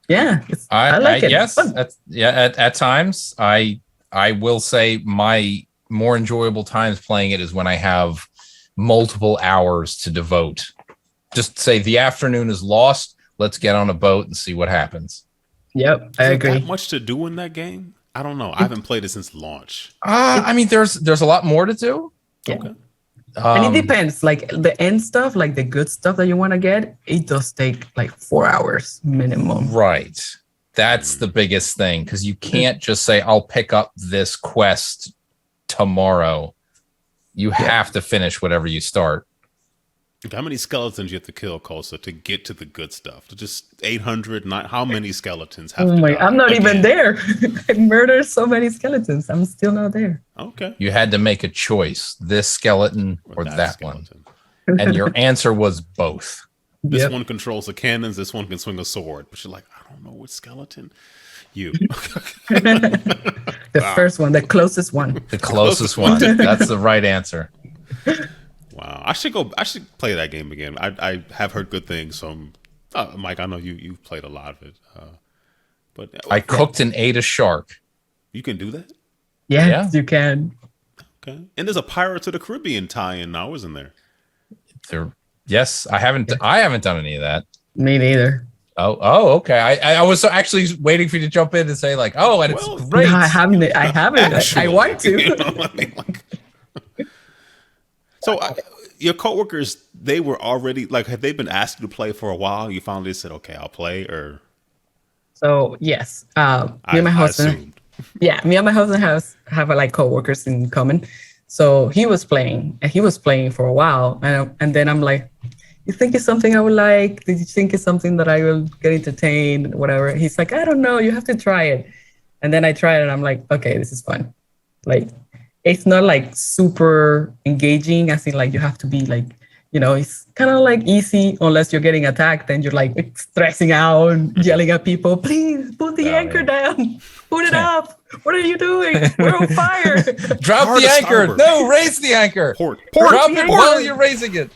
Yeah, I like it. Yes, at times I will say my more enjoyable times playing it is when I have multiple hours to devote. Just say the afternoon is lost. Let's get on a boat and see what happens. Yep, I agree. That much to do in that game? I don't know. I haven't played it since launch. I mean, there's a lot more to do. Yeah. Okay. And it depends. Like the end stuff, like the good stuff that you want to get, it does take like 4 hours minimum. Right. That's the biggest thing, because you can't just say, I'll pick up this quest tomorrow. You have to finish whatever you start. How many skeletons you have to kill, Kosa, to get to the good stuff? Just 800? How many skeletons have to die? I'm not even there. I murdered so many skeletons. I'm still not there. Okay. You had to make a choice, this skeleton or that skeleton. One. And your answer was both. This one controls the cannons. This one can swing a sword. But you're like, I don't know what skeleton. You. The first one, the closest one. The closest one. That's the right answer. Wow, I should play that game again. I have heard good things from Mike. I know you've played a lot of it, but I cooked and ate a shark. You can do that? Yes, you can. Okay, and there's a Pirates of the Caribbean tie-in now, isn't there? Yes, I haven't done any of that. Me neither. Oh, okay. I was actually waiting for you to jump in and say like, and it's great. No, I haven't. Actually, I want to. You know what I mean? So your coworkers, they were already like, had they been asked to play for a while? You finally said, "Okay, I'll play." Or so yes, me and my husband. Yeah, me and my husband have like coworkers in common. So he was playing, and he was playing for a while, and then I'm like, "You think it's something I would like? Did you think it's something that I will get entertained? Whatever." He's like, "I don't know. You have to try it." And then I tried it, and I'm like, "Okay, this is fun." Like. It's not like super engaging. I think like you have to be like, it's kind of like easy unless you're getting attacked and you're like stressing out and yelling at people. Please put the anchor down. Put it up. What are you doing? We're on fire. Drop the anchor. Starboard. No, raise the anchor. Drop it while you're raising it.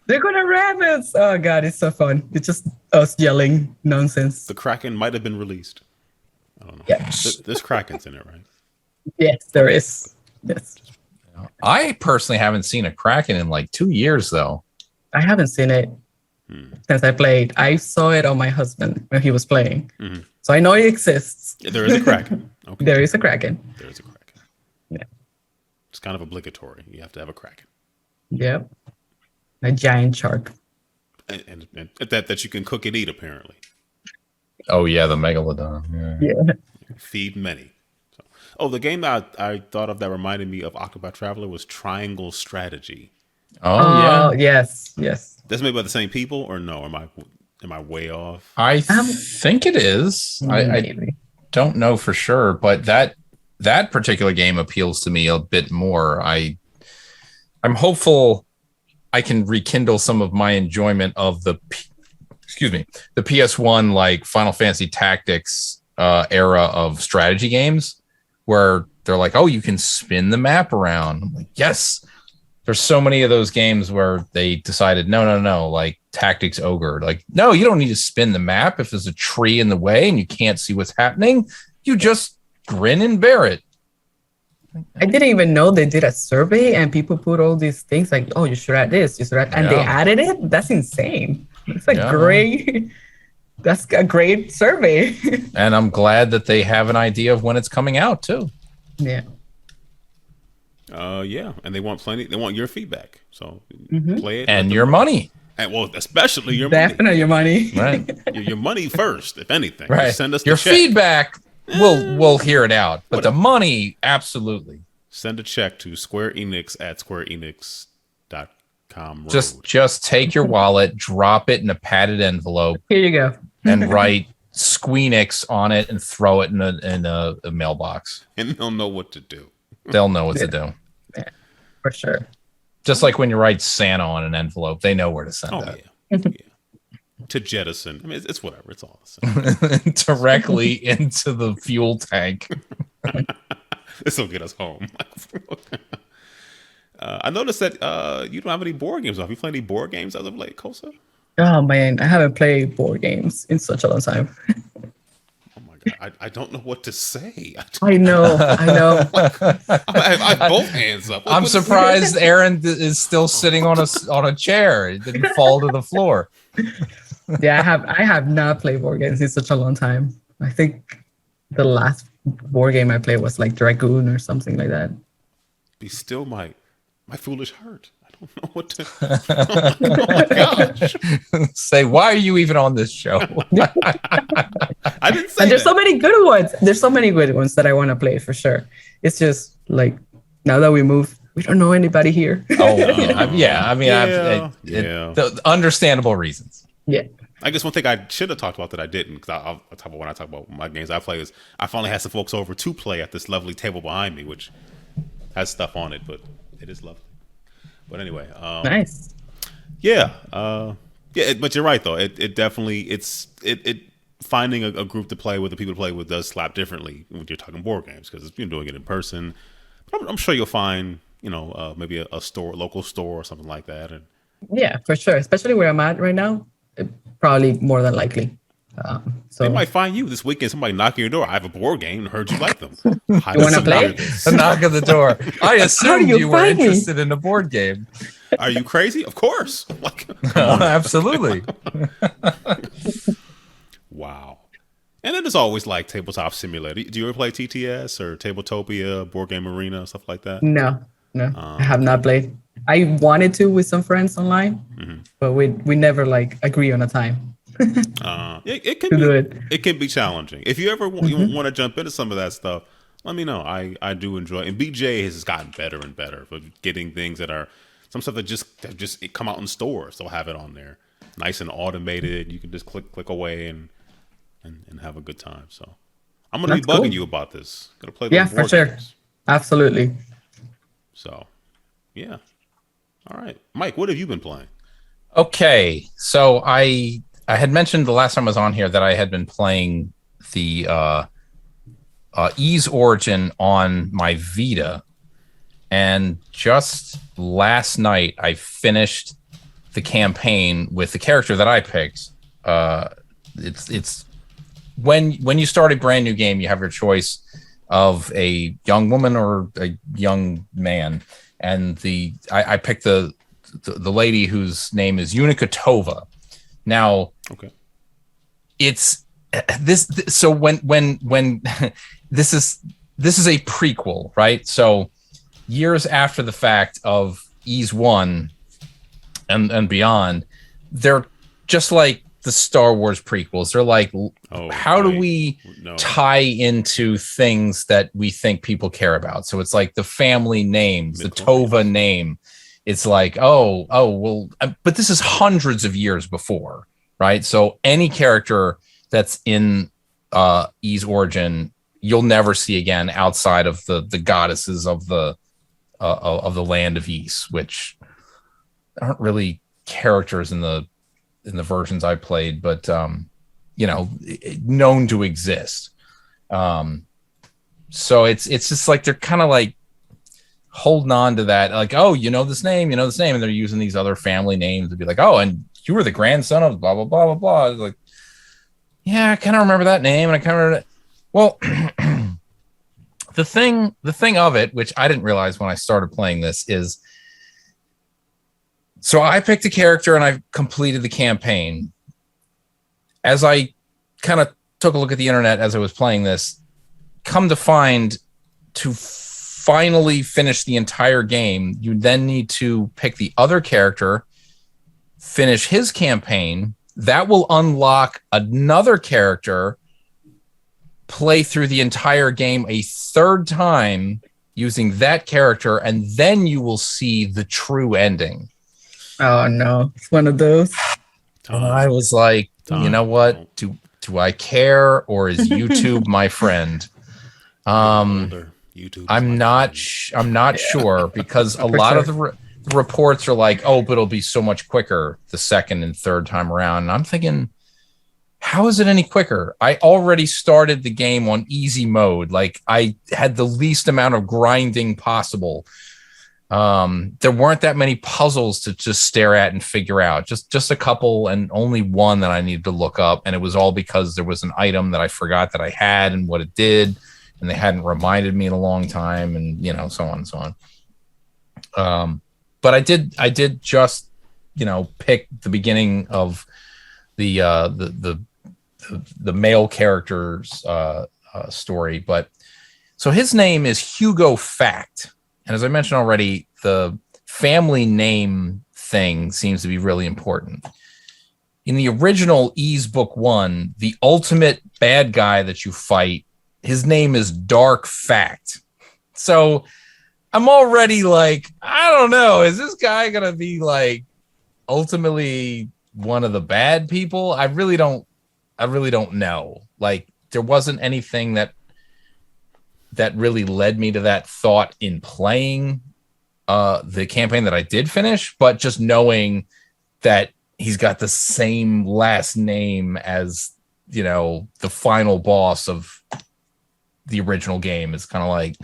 They're gonna ram us. Oh God, it's so fun. It's just us yelling nonsense. The Kraken might have been released. I don't know. Yeah. There's Krakens in it, right? Yes, there is. Yes. I personally haven't seen a Kraken in like 2 years, though. I haven't seen it since I played. I saw it on my husband when he was playing. Mm-hmm. So I know it exists. Yeah, there is a Kraken. Okay. There is a Kraken. There is a Kraken. Yeah. It's kind of obligatory. You have to have a Kraken. Yep. A giant shark. And that you can cook and eat, apparently. Oh, yeah, the Megalodon. Yeah. Feed many. The game that I thought of that reminded me of Octopath Traveler was Triangle Strategy. Oh, yeah. Yes. That's made by the same people, or no? Am I way off? I think it is. I don't know for sure, but that particular game appeals to me a bit more. I'm hopeful I can rekindle some of my enjoyment of the PS1 like Final Fantasy Tactics era of strategy games. Where they're like, oh, you can spin the map around. I'm like, yes. There's so many of those games where they decided, no, like Tactics Ogre. Like, no, you don't need to spin the map. If there's a tree in the way and you can't see what's happening, you just grin and bear it. I didn't even know they did a survey and people put all these things like, oh, you should add this, you should add, and they added it. That's insane. It's great. That's a great survey. And I'm glad that they have an idea of when it's coming out too. Yeah. Yeah. And they want your feedback. So play it. And your money. And especially your money. Definitely your money. Right. your money first, if anything. Right. Just send us your check. Feedback. We'll hear it out. But the money, absolutely. Send a check to Square Enix at squareenix.com. Just take your wallet, drop it in a padded envelope. Here you go. And write Squeenix on it and throw it in a mailbox. And they'll know what to do. They'll know what to do. Yeah, for sure. Just like when you write Santa on an envelope, they know where to send that. Yeah. to jettison. I mean, it's whatever. It's all the same. Directly into the fuel tank. This will get us home. I noticed that you don't have any board games. Have you played any board games as of late, Kosa? Oh man, I haven't played board games in such a long time. Oh my god, I don't know what to say. I know. I have both hands up. I'm surprised Aaron is still sitting on a chair. It didn't fall to the floor. Yeah, I have not played board games in such a long time. I think the last board game I played was like Dragoon or something like that. Be still my foolish heart. I don't know what to. Oh my gosh! Say, why are you even on this show? I didn't say. And there's that. so many good ones. There's so many good ones that I want to play for sure. It's just like now that we moved, we don't know anybody here. Oh yeah. I mean, the understandable reasons. Yeah. I guess one thing I should have talked about that I didn't, because I'll talk about when I talk about my games I play, is I finally had some folks over to play at this lovely table behind me, which has stuff on it, but it is lovely. But anyway, nice. Yeah, but you're right though. It definitely it finding a group to play with, the people to play with, does slap differently when you're talking board games, because you're doing it in person. But I'm sure you'll find maybe a local store or something like that. And yeah, for sure. Especially where I'm at right now. Probably more than likely. So they might find you this weekend. Somebody knocking your door. I have a board game and heard you like them. You want to play? A knock at the door. I assumed you were interested in a board game. Are you crazy? Of course. Absolutely. Wow. And then there's always like Tabletop Simulator. Do you ever play TTS or Tabletopia, Board Game Arena, stuff like that? No. I have not played. I wanted to with some friends online, but we never like agree on a time. It can be challenging. If you ever want to jump into some of that stuff, let me know. I do enjoy it. And BJ has gotten better and better for getting things that are some stuff that just come out in stores. They'll have it on there, nice and automated. You can just click away and have a good time. So I'm gonna be bugging you about this. Gonna play those board for sure. games. Absolutely. So yeah. All right, Mike, what have you been playing? Okay, so I had mentioned the last time I was on here that I had been playing the Ys Origin on my Vita, and just last night I finished the campaign with the character that I picked. It's when you start a brand new game, you have your choice of a young woman or a young man. And I picked the lady whose name is Unica Tova. Now, okay, it's this. So when this is a prequel, right? So years after the fact of Ys 1 and beyond, they're just like the Star Wars prequels. They're like, how do we tie into things that we think people care about? So it's like the family names, the Tova name. It's like, well, but this is hundreds of years before, right? So any character that's in Ys Origin, you'll never see again outside of the goddesses of the land of Ys, which aren't really characters in the versions I played, but known to exist. So it's just like they're kind of like holding on to that, like, this name, and they're using these other family names to be like, and you were the grandson of blah blah blah blah blah. Like, yeah, I kind of remember that name, and I kind of remember that. Well, the thing of it, which I didn't realize when I started playing this, is so I picked a character and I completed the campaign. As I kind of took a look at the internet as I was playing this, come to find, to finally finish the entire game, you then need to pick the other character, finish his campaign. That will unlock another character, play through the entire game a third time using that character, and then you will see the true ending. Oh no, it's one of those. And I was like, you know what? Do I care, or is YouTube my friend? I'm not sure, because a lot of the reports are like, oh, but it'll be so much quicker the second and third time around. And I'm thinking, how is it any quicker? I already started the game on easy mode. Like, I had the least amount of grinding possible. There weren't that many puzzles to just stare at and figure out. Just a couple, and only one that I needed to look up. And it was all because there was an item that I forgot that I had and what it did, and they hadn't reminded me in a long time, and so on and so on. But I did just pick the beginning of the male character's story. But so his name is Hugo Fact. And as I mentioned already, the family name thing seems to be really important. In the original Ys Book 1, the ultimate bad guy that you fight, his name is Dark Fact. So I'm already like, I don't know, is this guy going to be like ultimately one of the bad people? I really don't know. Like, there wasn't anything that really led me to that thought in playing the campaign that I did finish, but just knowing that he's got the same last name as, the final boss of the original game is kind of like,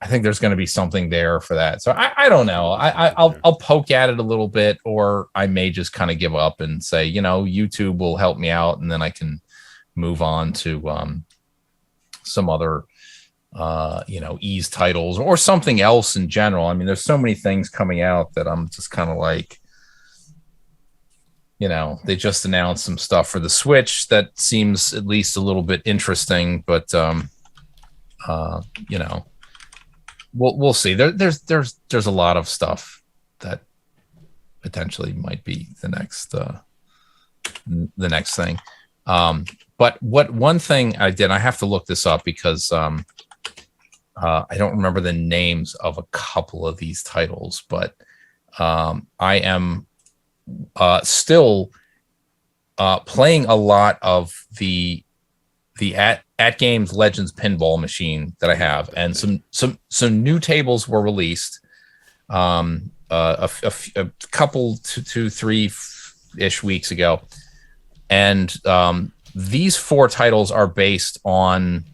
I think there's going to be something there for that. So I don't know. I'll poke at it a little bit, or I may just kind of give up and say, YouTube will help me out, and then I can move on to some other Ys titles or something else in general. I mean, there's so many things coming out that I'm just kind of like, they just announced some stuff for the Switch that seems at least a little bit interesting, but we'll see. There's a lot of stuff that potentially might be the next thing. But one thing I did, I have to look this up because I don't remember the names of a couple of these titles, but I am still playing a lot of the AtGames Legends pinball machine that I have, and some new tables were released a couple to 3-ish weeks ago, and these 4 titles are based on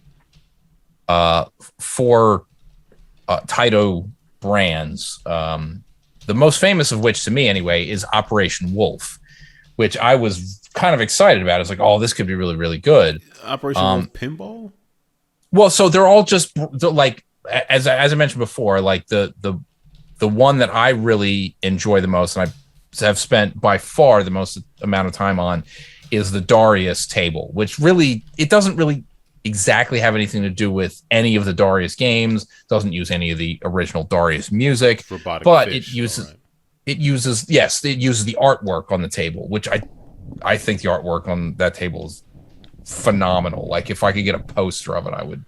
4 Taito brands. The most famous of which, to me anyway, is Operation Wolf, which I was kind of excited about. It's like, oh, this could be really, really good. Operation Wolf pinball? Well, so they're all just like, as I mentioned before, like the one that I really enjoy the most, and I have spent by far the most amount of time on, is the Darius table, which really, it doesn't really exactly have anything to do with any of the Darius games, doesn't use any of the original Darius music, but it uses the artwork on the table, which I think the artwork on that table is phenomenal. Like, if I could get a poster of it, I would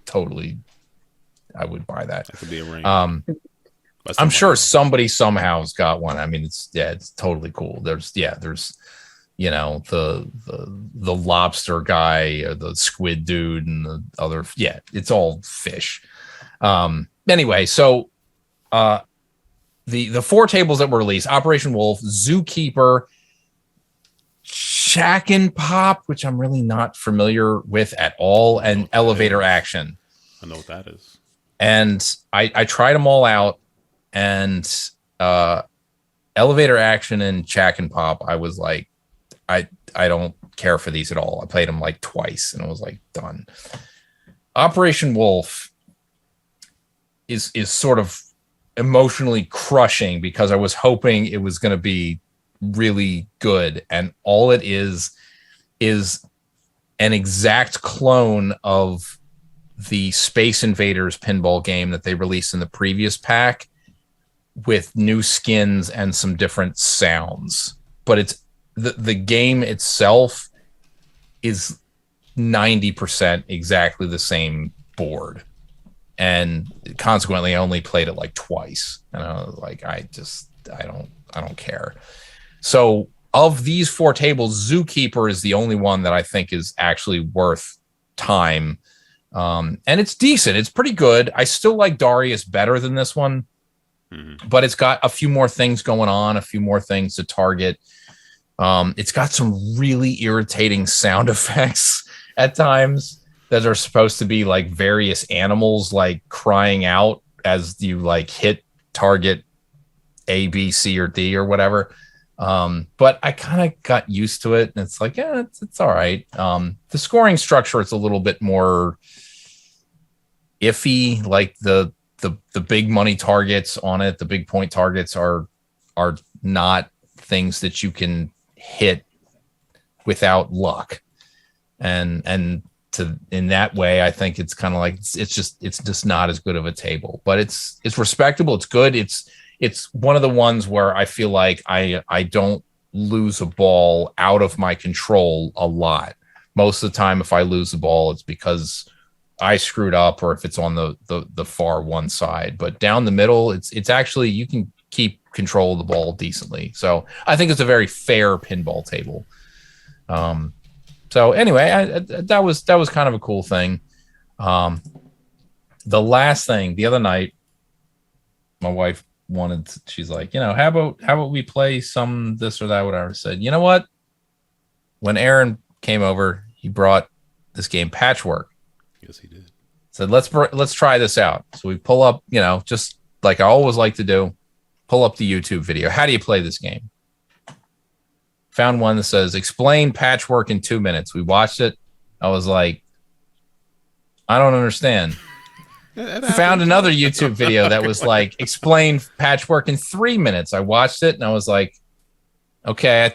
buy that. That could be a ring. I'm sure somebody somehow has got one. I mean, it's totally cool. There's the lobster guy, or the squid dude, and the other. Yeah, it's all fish. Anyway, so the 4 tables that were released: Operation Wolf, Zookeeper, Shack and Pop, which I'm really not familiar with at all, and Elevator Action. I know what that is. And I tried them all out, and Elevator Action and Shack and Pop, I was like, I don't care for these at all. I played them like twice, and I was like, done. Operation Wolf is sort of emotionally crushing because I was hoping it was going to be really good, and all it is an exact clone of the Space Invaders pinball game that they released in the previous pack, with new skins and some different sounds. But it's the game itself is 90% exactly the same board, and consequently I only played it like twice, and I was like, I don't care. So of these 4 tables, Zookeeper is the only one that I think is actually worth time, and it's decent. It's pretty good. I still like Darius better than this one, but it's got a few more things going on, a few more things to target. It's got some really irritating sound effects at times that are supposed to be like various animals like crying out as you like hit target A, B, C, or D or whatever. But I kind of got used to it, and it's like, yeah, it's all right. The scoring structure is a little bit more iffy. Like the big money targets on it, the big point targets are not things that you can hit without luck, and in that way, I think it's kind of like it's just not as good of a table, but it's respectable. It's good. It's one of the ones where I feel like I don't lose a ball out of my control a lot. Most of the time, if I lose the ball, it's because I screwed up or if it's on the far one side. But down the middle, it's actually, you can keep control of the ball decently. So I think it's a very fair pinball table. So anyway, that was kind of a cool thing. The last thing, the other night, my wife she's like, how about we play some this or that, whatever. I said, you know what? When Aaron came over, he brought this game Patchwork. Yes, he did. Said, let's try this out. So we pull up, just like I always like to do, pull up the YouTube video. How do you play this game? Found one that says, explain Patchwork in 2 minutes. We watched it. I was like, I don't understand. Found another YouTube video that was like, explain Patchwork in 3 minutes. I watched it and I was like, okay,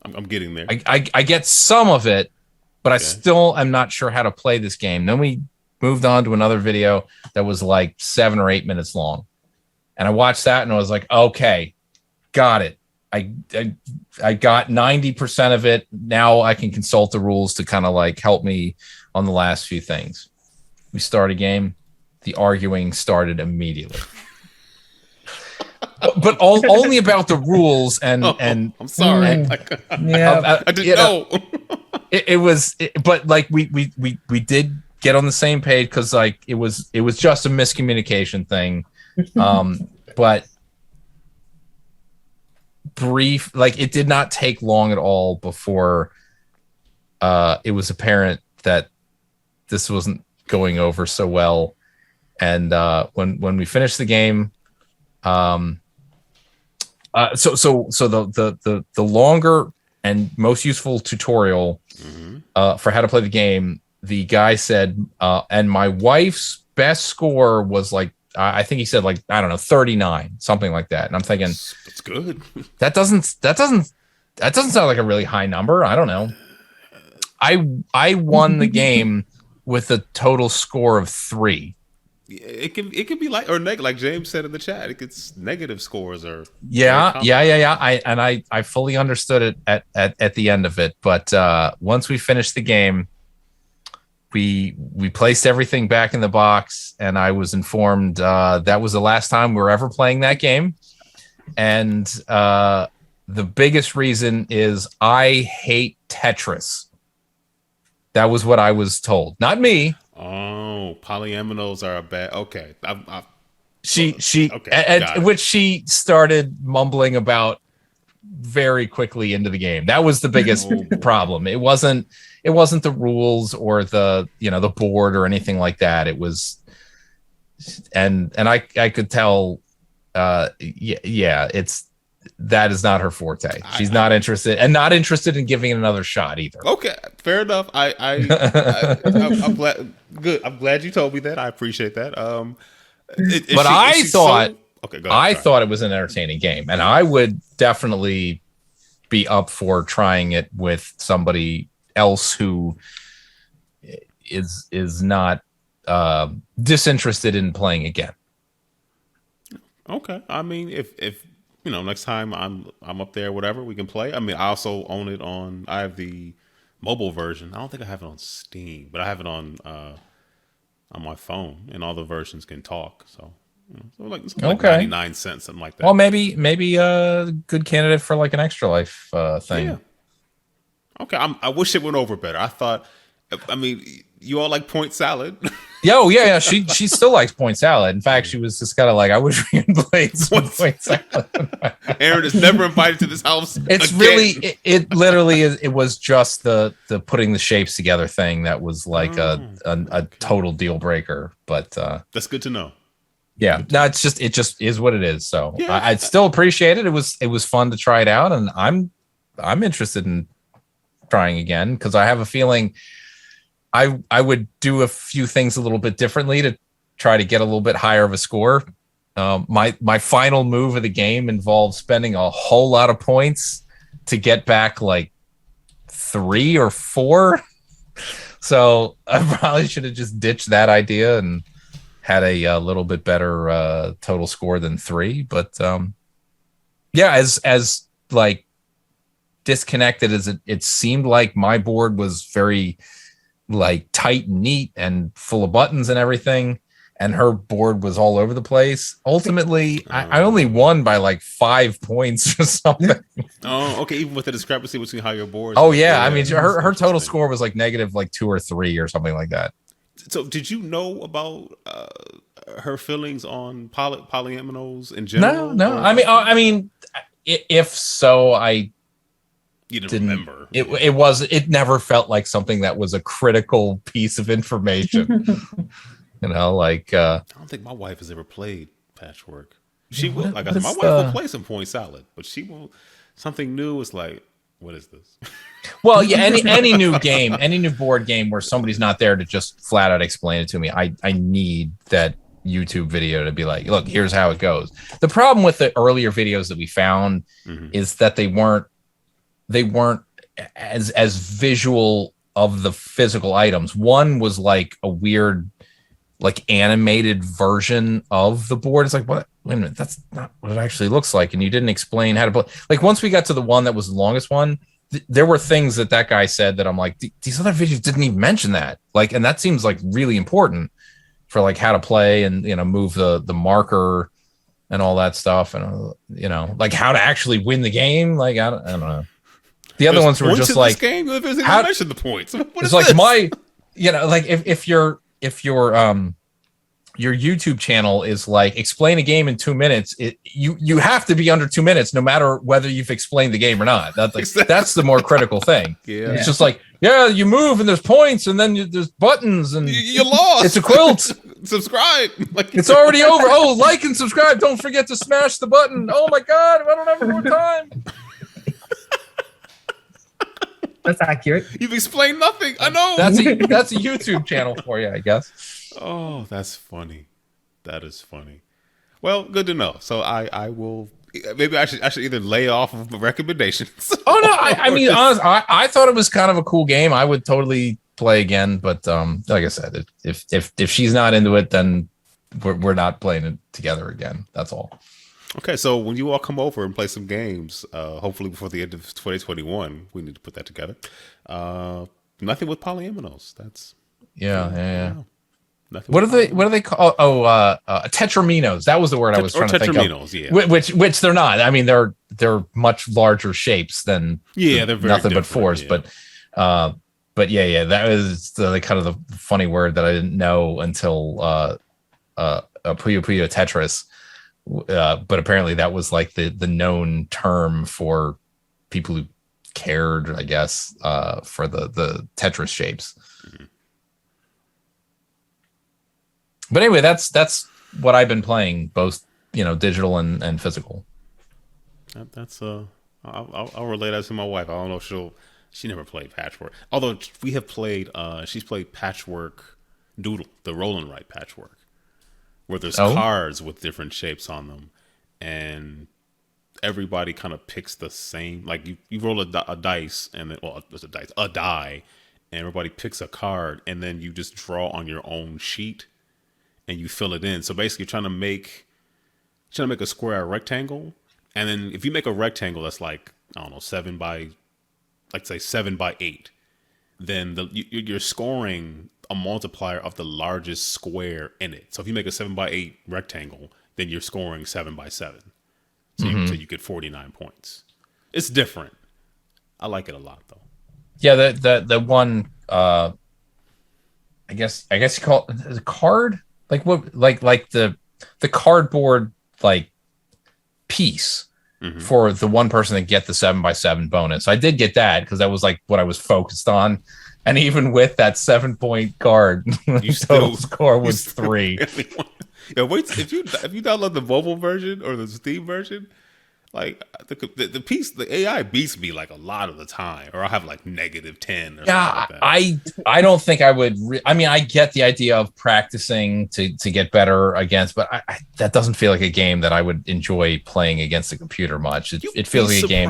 I'm getting there. I get some of it, but I still am not sure how to play this game. Then we moved on to another video that was like 7 or 8 minutes long. And I watched that and I was like, okay, got it. I got 90% of it. Now I can consult the rules to kind of like help me on the last few things. We start a game. The arguing started immediately. But only about the rules and I'm sorry. I didn't know. But like we did get on the same page because like it was just a miscommunication thing. But brief, like it did not take long at all before it was apparent that this wasn't going over so well. And when we finished the game, so the longer and most useful tutorial for how to play the game, the guy said, and my wife's best score was like, I think he said like, I don't know, 39, something like that. And I'm thinking, that's good. That doesn't sound like a really high number. I don't know. I won the game with a total score of 3. It can be like or negative, like James said in the chat. It gets negative scores or yeah. I fully understood it at the end of it. But once we finished the game, we placed everything back in the box, and I was informed that was the last time we were ever playing that game. And the biggest reason is I hate Tetris. That was what I was told, not me. Oh, polyominoes are a bad. Okay, which she started mumbling about very quickly into the game. That was the biggest problem. It wasn't the rules or the the board or anything like that. It was, and I could tell, that is not her forte. She's not interested in giving it another shot either. Okay, fair enough. I'm glad. Good. I'm glad you told me that. I appreciate that. I thought it was an entertaining game, and I would definitely be up for trying it with somebody else who is not disinterested in playing again. Okay, I mean, if next time I'm up there, whatever, we can play. I mean, I also own it I have the mobile version. I don't think I have it on Steam, but I have it on my phone, and all the versions can talk. So, like 99 cents, something like that. Well, maybe a good candidate for like an Extra Life thing. Yeah. Okay, I wish it went over better. I thought I mean, you all like point salad. Yeah. She still likes point salad. In fact, she was just kind of like, I wish we had played some point salad. Aaron is never invited to this house. It's again. Really, it literally is. It was just the putting the shapes together thing that was like a total deal breaker. But that's good to know. Yeah, no, it just is what it is. So yeah. I'd still appreciate it. It was fun to try it out, and I'm interested in trying again because I have a feeling I would do a few things a little bit differently to try to get a little bit higher of a score. My final move of the game involves spending a whole lot of points to get back like 3 or 4. So I probably should have just ditched that idea and had a little bit better total score than 3. But yeah, as like disconnected as it seemed like my board was very like tight and neat and full of buttons and everything, and her board was all over the place. Ultimately, I only won by like 5 points or something. Oh, okay. Even with the discrepancy between how your board. Oh yeah, I mean her total score was like negative like 2 or 3 or something like that. So did you know about her feelings on polyominoes in general? No. I mean, if so, you didn't remember. It never felt like something that was a critical piece of information. Like I don't think my wife has ever played Patchwork. She will. Like I said, my wife will play some point salad, but she will. Something new is like, what is this? Well, yeah, any new game, any new board game where somebody's not there to just flat out explain it to me, I need that YouTube video to be like, look, here's how it goes. The problem with the earlier videos that we found is that they weren't as visual of the physical items. One was like a weird, like animated version of the board. It's like, what? Wait a minute, that's not what it actually looks like. And you didn't explain how to play. Like once we got to the one that was the longest one, there were things that guy said that I'm like, these other videos didn't even mention that. Like, and that seems like really important for like how to play and move the marker and all that stuff, and like how to actually win the game. Like I don't know. The other ones were just like, game, how mention the points. It's like this? Like if your YouTube channel is like explain a game in 2 minutes, you have to be under 2 minutes no matter whether you've explained the game or not. That's the more critical thing. Yeah. It's just like, yeah, you move and there's points and then there's buttons and you lost. It's a quilt. Subscribe. It's already over. Oh, like and subscribe. Don't forget to smash the button. Oh my God, I don't have more time. That's accurate. You've explained nothing. I know. That's a YouTube channel for you, I guess. Oh, that's funny. That is funny. Well, good to know. So I will. Maybe I should either lay off of the recommendations. Oh no, I mean, honestly, I thought it was kind of a cool game. I would totally play again, but like I said, if she's not into it, then we're not playing it together again. That's all. Okay, so when you all come over and play some games, hopefully before the end of 2021, we need to put that together. Nothing with polyominoes. That's yeah. What do they call? Tetraminos. That was the word I was trying to think of. Yeah. Which they're not. I mean, they're much larger shapes than they're very nothing but fours. Yeah. But yeah, that was the kind of the funny word that I didn't know until Puyo Puyo Tetris. But apparently that was like the known term for people who cared, I guess, for the Tetris shapes. Mm-hmm. But anyway, that's what I've been playing, both digital and physical. That's I'll relay that to my wife. I don't know if she never played Patchwork. Although we have played, she's played Patchwork Doodle, the roll and write Patchwork, where there's cards with different shapes on them, and everybody kind of picks the same. Like you roll a dice, and then there's a die, and everybody picks a card, and then you just draw on your own sheet, and you fill it in. So basically, you're trying to make a square, a rectangle, and then if you make a rectangle that's like 7 by 8, then you're scoring a multiplier of the largest square in it. So if you make a 7 by 8 rectangle, then you're scoring 7 by 7. So you get 49 points. It's different. I like it a lot though. Yeah, the one I guess you call it a card, like what, like the cardboard like piece for the one person to get the 7x7 bonus. I did get that because that was like what I was focused on. And even with that 7-point card, the total score was 3. Yeah, wait, if you download the mobile version or the Steam version, like the piece, the AI beats me like a lot of the time, or I'll have like -10 or something like that. I don't think I would. I mean, I get the idea of practicing to get better against, but that doesn't feel like a game that I would enjoy playing against a computer much. It feels like a game.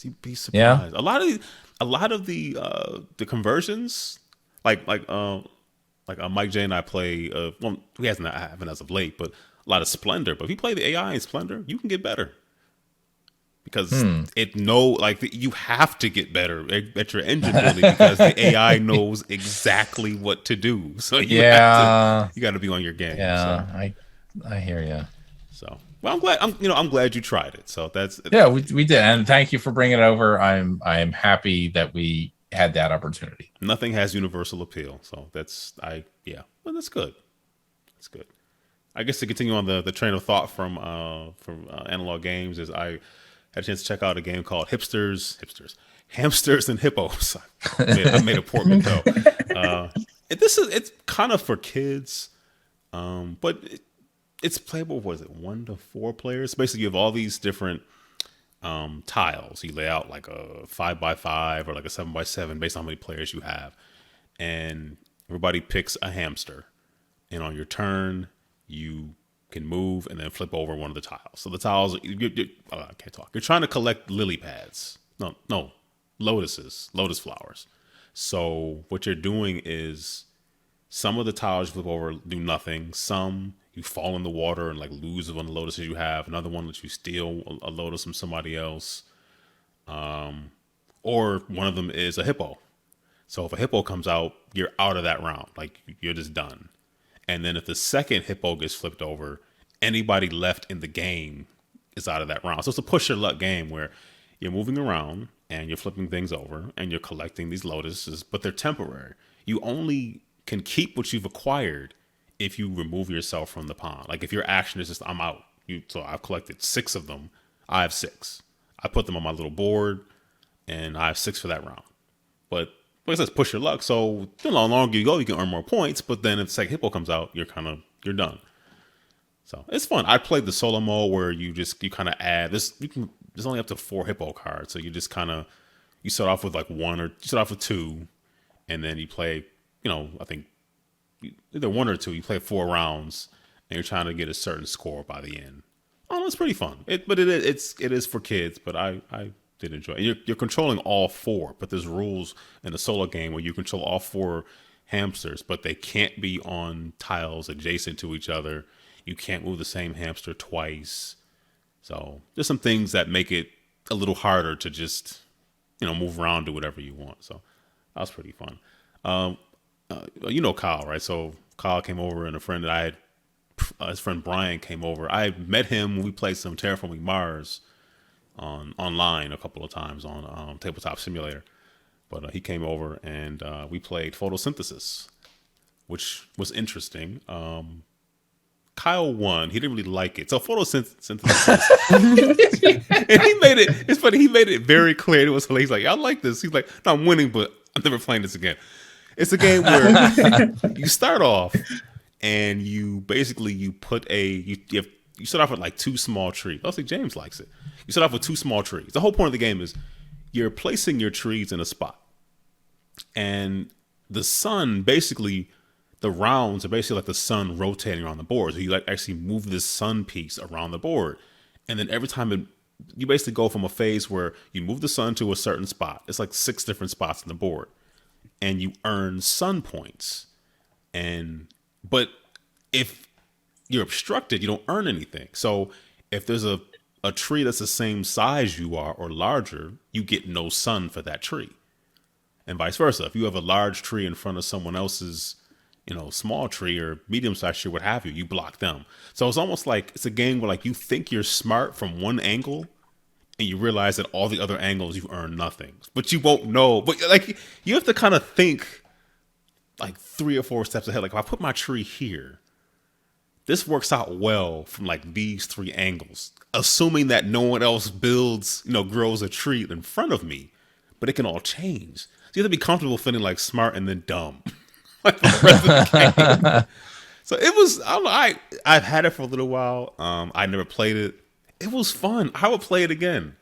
You'd be surprised. Yeah, a lot of the conversions, like Mike J and I play. Well, he haven't as of late, but a lot of Splendor. But if you play the AI in Splendor, you can get better. Because you have to get better at your engine building because the AI knows exactly what to do. So you got to be on your game. Yeah, so. I hear you. So well, I'm glad you tried it. So we did, and thank you for bringing it over. I'm happy that we had that opportunity. Nothing has universal appeal, so well, that's good. That's good. I guess to continue on the train of thought from Analog Games is I had a chance to check out a game called Hamsters and Hippos. I made a portmanteau. It's kind of for kids, but it's playable. Was it 1 to 4 players? Basically, you have all these different tiles. You lay out like a 5x5 or like a 7x7 based on how many players you have, and everybody picks a hamster. And on your turn, you can move and then flip over one of the tiles. So the tiles, I can't talk. You're trying to collect lily pads. No, lotus flowers. So what you're doing is some of the tiles you flip over do nothing. Some you fall in the water and like lose one of the lotuses you have. Another one lets you steal a lotus from somebody else. Or one of them is a hippo. So if a hippo comes out, you're out of that round. Like you're just done. And then if the second hippo gets flipped over, anybody left in the game is out of that round. So it's a push your luck game where you're moving around and you're flipping things over and you're collecting these lotuses, but they're temporary. You only can keep what you've acquired if you remove yourself from the pond. Like if your action is just, I'm out. So I've collected 6 of them. I have 6. I put them on my little board and I have 6 for that round. But like I said, push your luck. So the longer you go, you can earn more points. But then if the second hippo comes out, you're done. So it's fun. I played the solo mode where you kind of add this. There's only up to 4 hippo cards, so you just you start off with like 1 or you start off with 2, and then you play. I think either 1 or 2. You play 4 rounds, and you're trying to get a certain score by the end. Oh, it's pretty fun. It is for kids, but I did enjoy it. You're controlling all 4, but there's rules in the solo game where you control all 4 hamsters, but they can't be on tiles adjacent to each other. You can't move the same hamster twice. So there's some things that make it a little harder to just, move around, do whatever you want. So that was pretty fun. Kyle, right? So Kyle came over, and a friend that I had, his friend Brian came over. I met him when we played some Terraforming Mars online a couple of times on Tabletop Simulator. But he came over and we played Photosynthesis, which was interesting. Kyle won. He didn't really like it. So Photosynthesis, and he made it. It's funny. He made it very clear. It was hilarious. He's like, I like this. He's like, no, I'm winning, but I'm never playing this again. It's a game where you start off and you basically you start off with like 2 small trees. I think James likes it. You start off with 2 small trees. The whole point of the game is you're placing your trees in a spot, and the sun basically. The rounds are basically like the sun rotating around the board. So you like actually move this sun piece around the board. And then every time you basically go from a phase where you move the sun to a certain spot. It's like 6 different spots on the board. And you earn sun points. But if you're obstructed, you don't earn anything. So if there's a tree that's the same size you are or larger, you get no sun for that tree. And vice versa. If you have a large tree in front of someone else's small tree or medium-sized tree, what have you, you block them. So it's almost like it's a game where like you think you're smart from one angle and you realize that all the other angles you earn nothing, but you won't know. But like you have to kind of think like 3 or 4 steps ahead. Like if I put my tree here, this works out well from like these 3 angles, assuming that no one else builds, grows a tree in front of me, but it can all change. So you have to be comfortable feeling like smart and then dumb. Like for the rest of the game. So it was, I don't know, I've had it for a little while. I never played it. It was fun. I would play it again,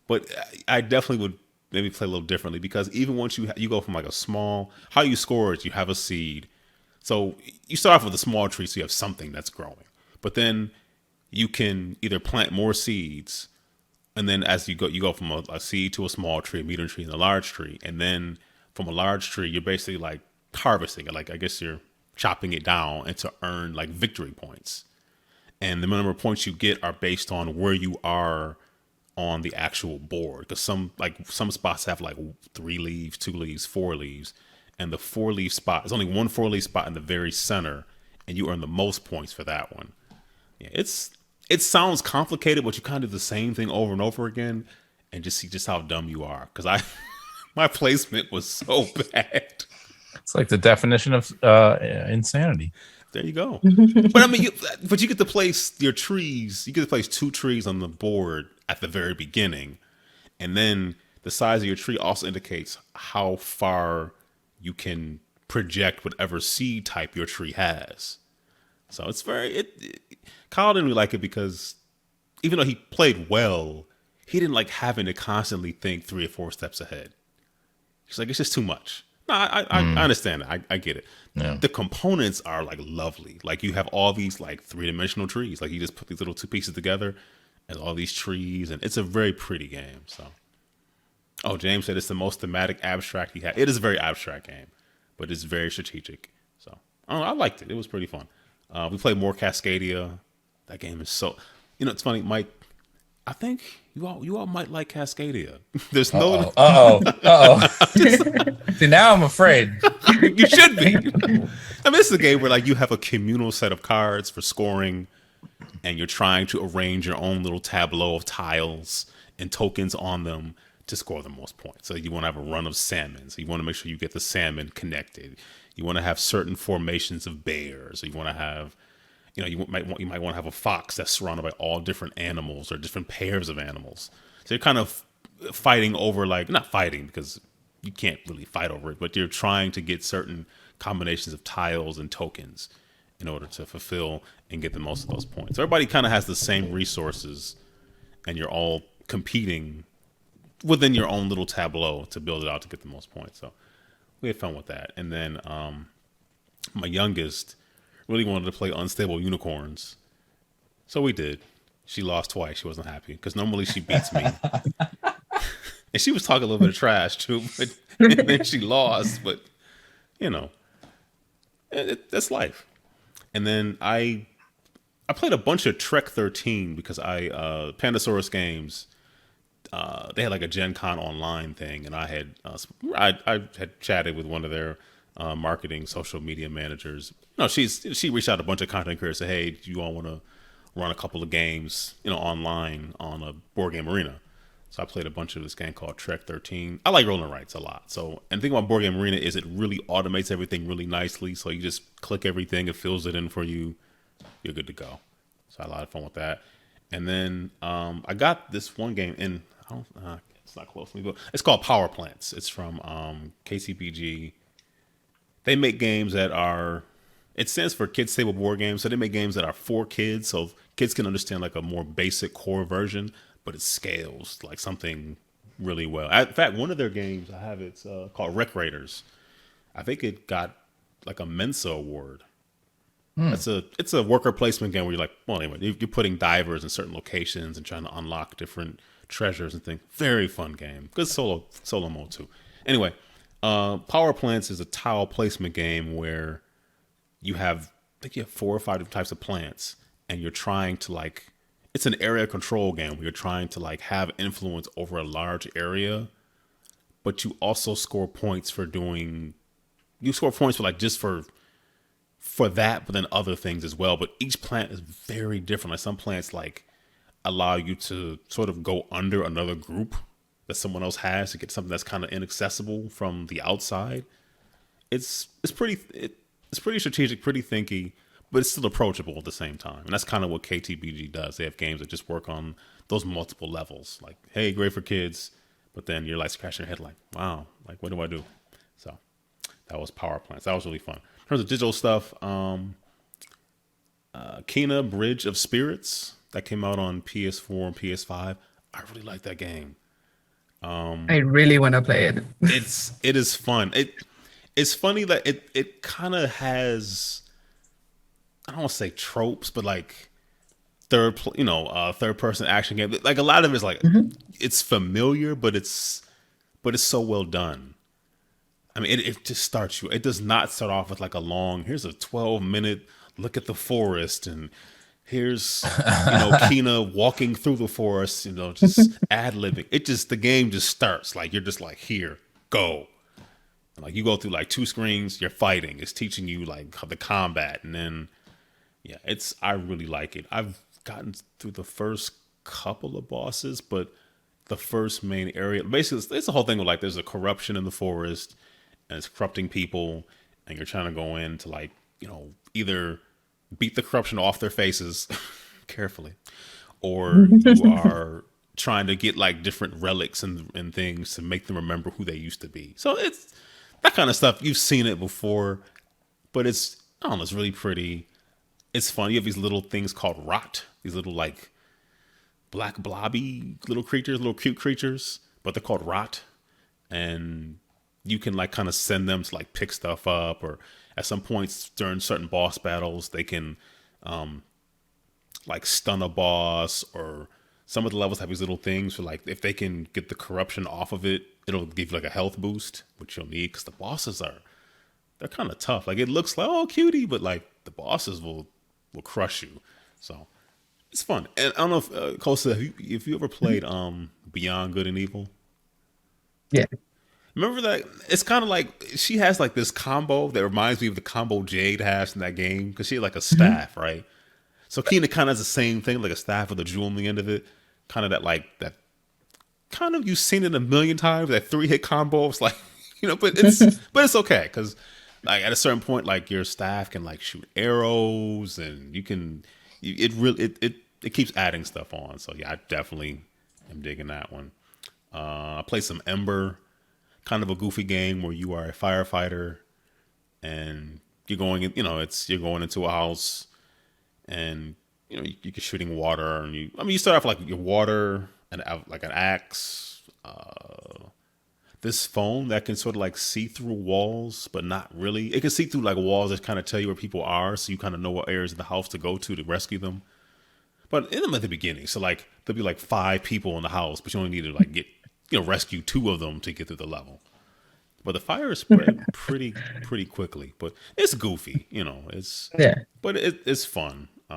but I definitely would maybe play a little differently, because even once you go from like a small, how you score is you have a seed. So you start off with a small tree, so you have something that's growing, but then you can either plant more seeds, and then as you go from a seed to a small tree, a medium tree, and a large tree, and then from a large tree, you're basically like harvesting it. Like I guess you're chopping it down and to earn like victory points. And the number of points you get are based on where you are on the actual board. Because some spots have like 3 leaves, 2 leaves, 4 leaves. And the 4-leaf spot, there's only one 4-leaf spot in the very center, and you earn the most points for that one. Yeah, it sounds complicated, but you kind of do the same thing over and over again and just see just how dumb you are. Because my placement was so bad. It's like the definition of insanity. There you go. But I mean, you get to place your trees. You get to place 2 trees on the board at the very beginning, and then the size of your tree also indicates how far you can project whatever seed type your tree has. So it's Kyle didn't really like it because even though he played well, he didn't like having to constantly think 3 or 4 steps ahead. He's like, it's just too much. No, I understand it. I get it. Yeah. The components are like lovely. Like you have all these like 3-dimensional trees. Like you just put these little 2 pieces together and all these trees, and it's a very pretty game. So, James said it's the most thematic abstract he had. It is a very abstract game, but it's very strategic. So I liked it. It was pretty fun. We played more Cascadia. That game is so. It's funny, Mike. I think you all might like Cascadia. There's no. See, now I'm afraid. You should be. I mean, this is a game where like you have a communal set of cards for scoring, and you're trying to arrange your own little tableau of tiles and tokens on them to score the most points. So you want to have a run of salmon. So you want to make sure you get the salmon connected. You want to have certain formations of bears. So you want to have. You might want to have a fox that's surrounded by all different animals or different pairs of animals. So you're kind of fighting over, like, not fighting because you can't really fight over it, but you're trying to get certain combinations of tiles and tokens in order to fulfill and get the most of those points. So everybody kind of has the same resources, and you're all competing within your own little tableau to build it out to get the most points. So we had fun with that. And then my youngest really wanted to play Unstable Unicorns. So we did. She lost twice. She wasn't happy because normally she beats me. And she was talking a little bit of trash too, but and then she lost. But, that's life. And then I played a bunch of Trek 13 because Pandasaurus Games, they had like a Gen Con online thing, and I had chatted with one of their marketing social media managers. She reached out to a bunch of content creators, said, hey, do you all want to run a couple of games, online on a board game arena? So I played a bunch of this game called Trek 13. I like rolling rights a lot. So, and the thing about board game arena is it really automates everything really nicely. So you just click everything, it fills it in for you. You're good to go. So I had a lot of fun with that. And then I got this one game in, it's not close to me, but it's called Power Plants. It's from KCBG. They make games that are, it stands for Kids Table Board Games. So they make games that are for kids. So kids can understand like a more basic core version, but it scales like something really well. In fact, one of their games, I have it's called Wreck Raiders. I think it got like a Mensa award. It's a worker placement game where you're like, well, anyway, you're putting divers in certain locations and trying to unlock different treasures and things. Very fun game. Good solo mode too. Anyway, Power Plants is a tile placement game where you have 4 or 5 different types of plants, and you're trying to it's an area control game where you're trying to have influence over a large area, but you also score points for just for that, but then other things as well. But each plant is very different. Like some plants allow you to sort of go under another group that someone else has to get something that's kind of inaccessible from the outside. it's pretty strategic, pretty thinky, but it's still approachable at the same time. And that's kind of what KTBG does. They have games that just work on those multiple levels. Like, hey, great for kids, but then you're like scratching your head like, wow, like what do I do? So that was Power Plants. That was really fun. In terms of digital stuff, Kena Bridge of Spirits that came out on PS4 and PS5. I really like that game. I really want to play it. It is fun. It's funny that it kind of has, I don't want to say tropes, but like third person action game. Like a lot of it's like it's familiar, but it's so well done. I mean, it just starts you. It does not start off with like a long. Here's a 12-minute look at the forest, and here's Kena walking through the forest. Just ad-libbing. The game just starts like you're just like, here, go. And like you go through like 2 screens. You're fighting. It's teaching you like the combat, and then I really like it. I've gotten through the first couple of bosses, but the first main area, basically, it's the whole thing with like there's a corruption in the forest. And it's corrupting people, and you're trying to go in to like, either beat the corruption off their faces carefully, or you are trying to get like different relics and things to make them remember who they used to be. So it's that kind of stuff. You've seen it before, but it's really pretty. It's fun. You have these little things called rot, these little like black blobby little creatures, little cute creatures, but they're called rot. And you can like kind of send them to like pick stuff up, or at some points during certain boss battles, they can like stun a boss, or some of the levels have these little things for like, if they can get the corruption off of it, it'll give you like a health boost, which you'll need because the bosses they're kind of tough. Like it looks like, oh, cutie, but like the bosses will crush you. So it's fun. And I don't know if Kosa, if you ever played Beyond Good and Evil? Yeah. Remember that? It's kind of like she has like this combo that reminds me of the combo Jade has in that game, because she had like a staff, right? So Kena kind of has the same thing, like a staff with a jewel on the end of it. Kind of that kind of, you've seen it a million times, that 3-hit combo. It's like, but it's okay, because like at a certain point, like your staff can like shoot arrows, and it keeps adding stuff on. So yeah, I definitely am digging that one. I played some Ember. Kind of a goofy game where you are a firefighter, and you're going you're going into a house, and you're shooting water, and you start off like your water and like an axe, this phone that can sort of like see through walls, but not really. It can see through like walls that kind of tell you where people are, so you kind of know what areas of the house to go to rescue them. But in them at the beginning, so like there'll be like 5 people in the house, but you only need to like get rescue 2 of them to get through the level. But the fire is spread pretty quickly. But it's goofy, but it's fun. So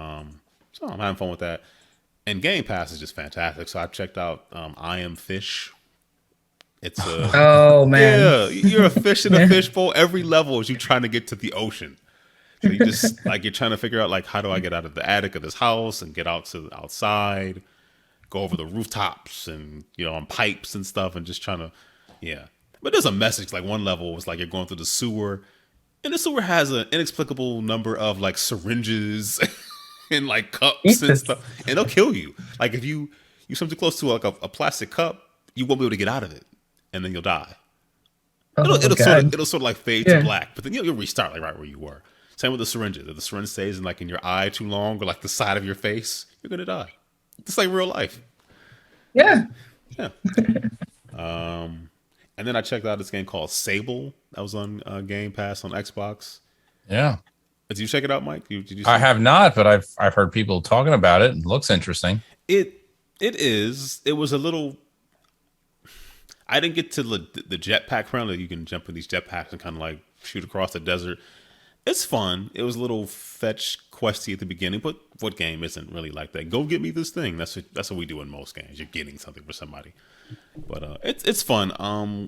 I'm having fun with that. And Game Pass is just fantastic. So I checked out I Am Fish. It's a oh man, yeah, you're a fish in a fishbowl. Every level is you trying to get to the ocean. So you just like you're trying to figure out like, how do I get out of the attic of this house and get out to the outside, go over the rooftops and on pipes and stuff, and just trying to But there's a message. Like one level was like you're going through the sewer, and the sewer has an inexplicable number of like syringes and like cups and stuff, and they'll kill you. Like if you swim too close to like a plastic cup, you won't be able to get out of it, and then you'll die. It'll sort of like fade to black, but then you'll restart like right where you were. Same with the syringes. If the syringe stays in like in your eye too long, or like the side of your face, you're gonna die. It's like real life. Yeah. And then I checked out this game called Sable that was on Game Pass on Xbox. Yeah. Did you check it out, Mike? Did you? I have not, but I've heard people talking about it. It looks interesting. It is. It was a little. I didn't get to the jetpack round that you can jump in these jetpacks and kind of like shoot across the desert. It's fun. It was a little fetch questy at the beginning, but what game isn't really like that? Go get me this thing. That's what we do in most games. You're getting something for somebody. But it's fun.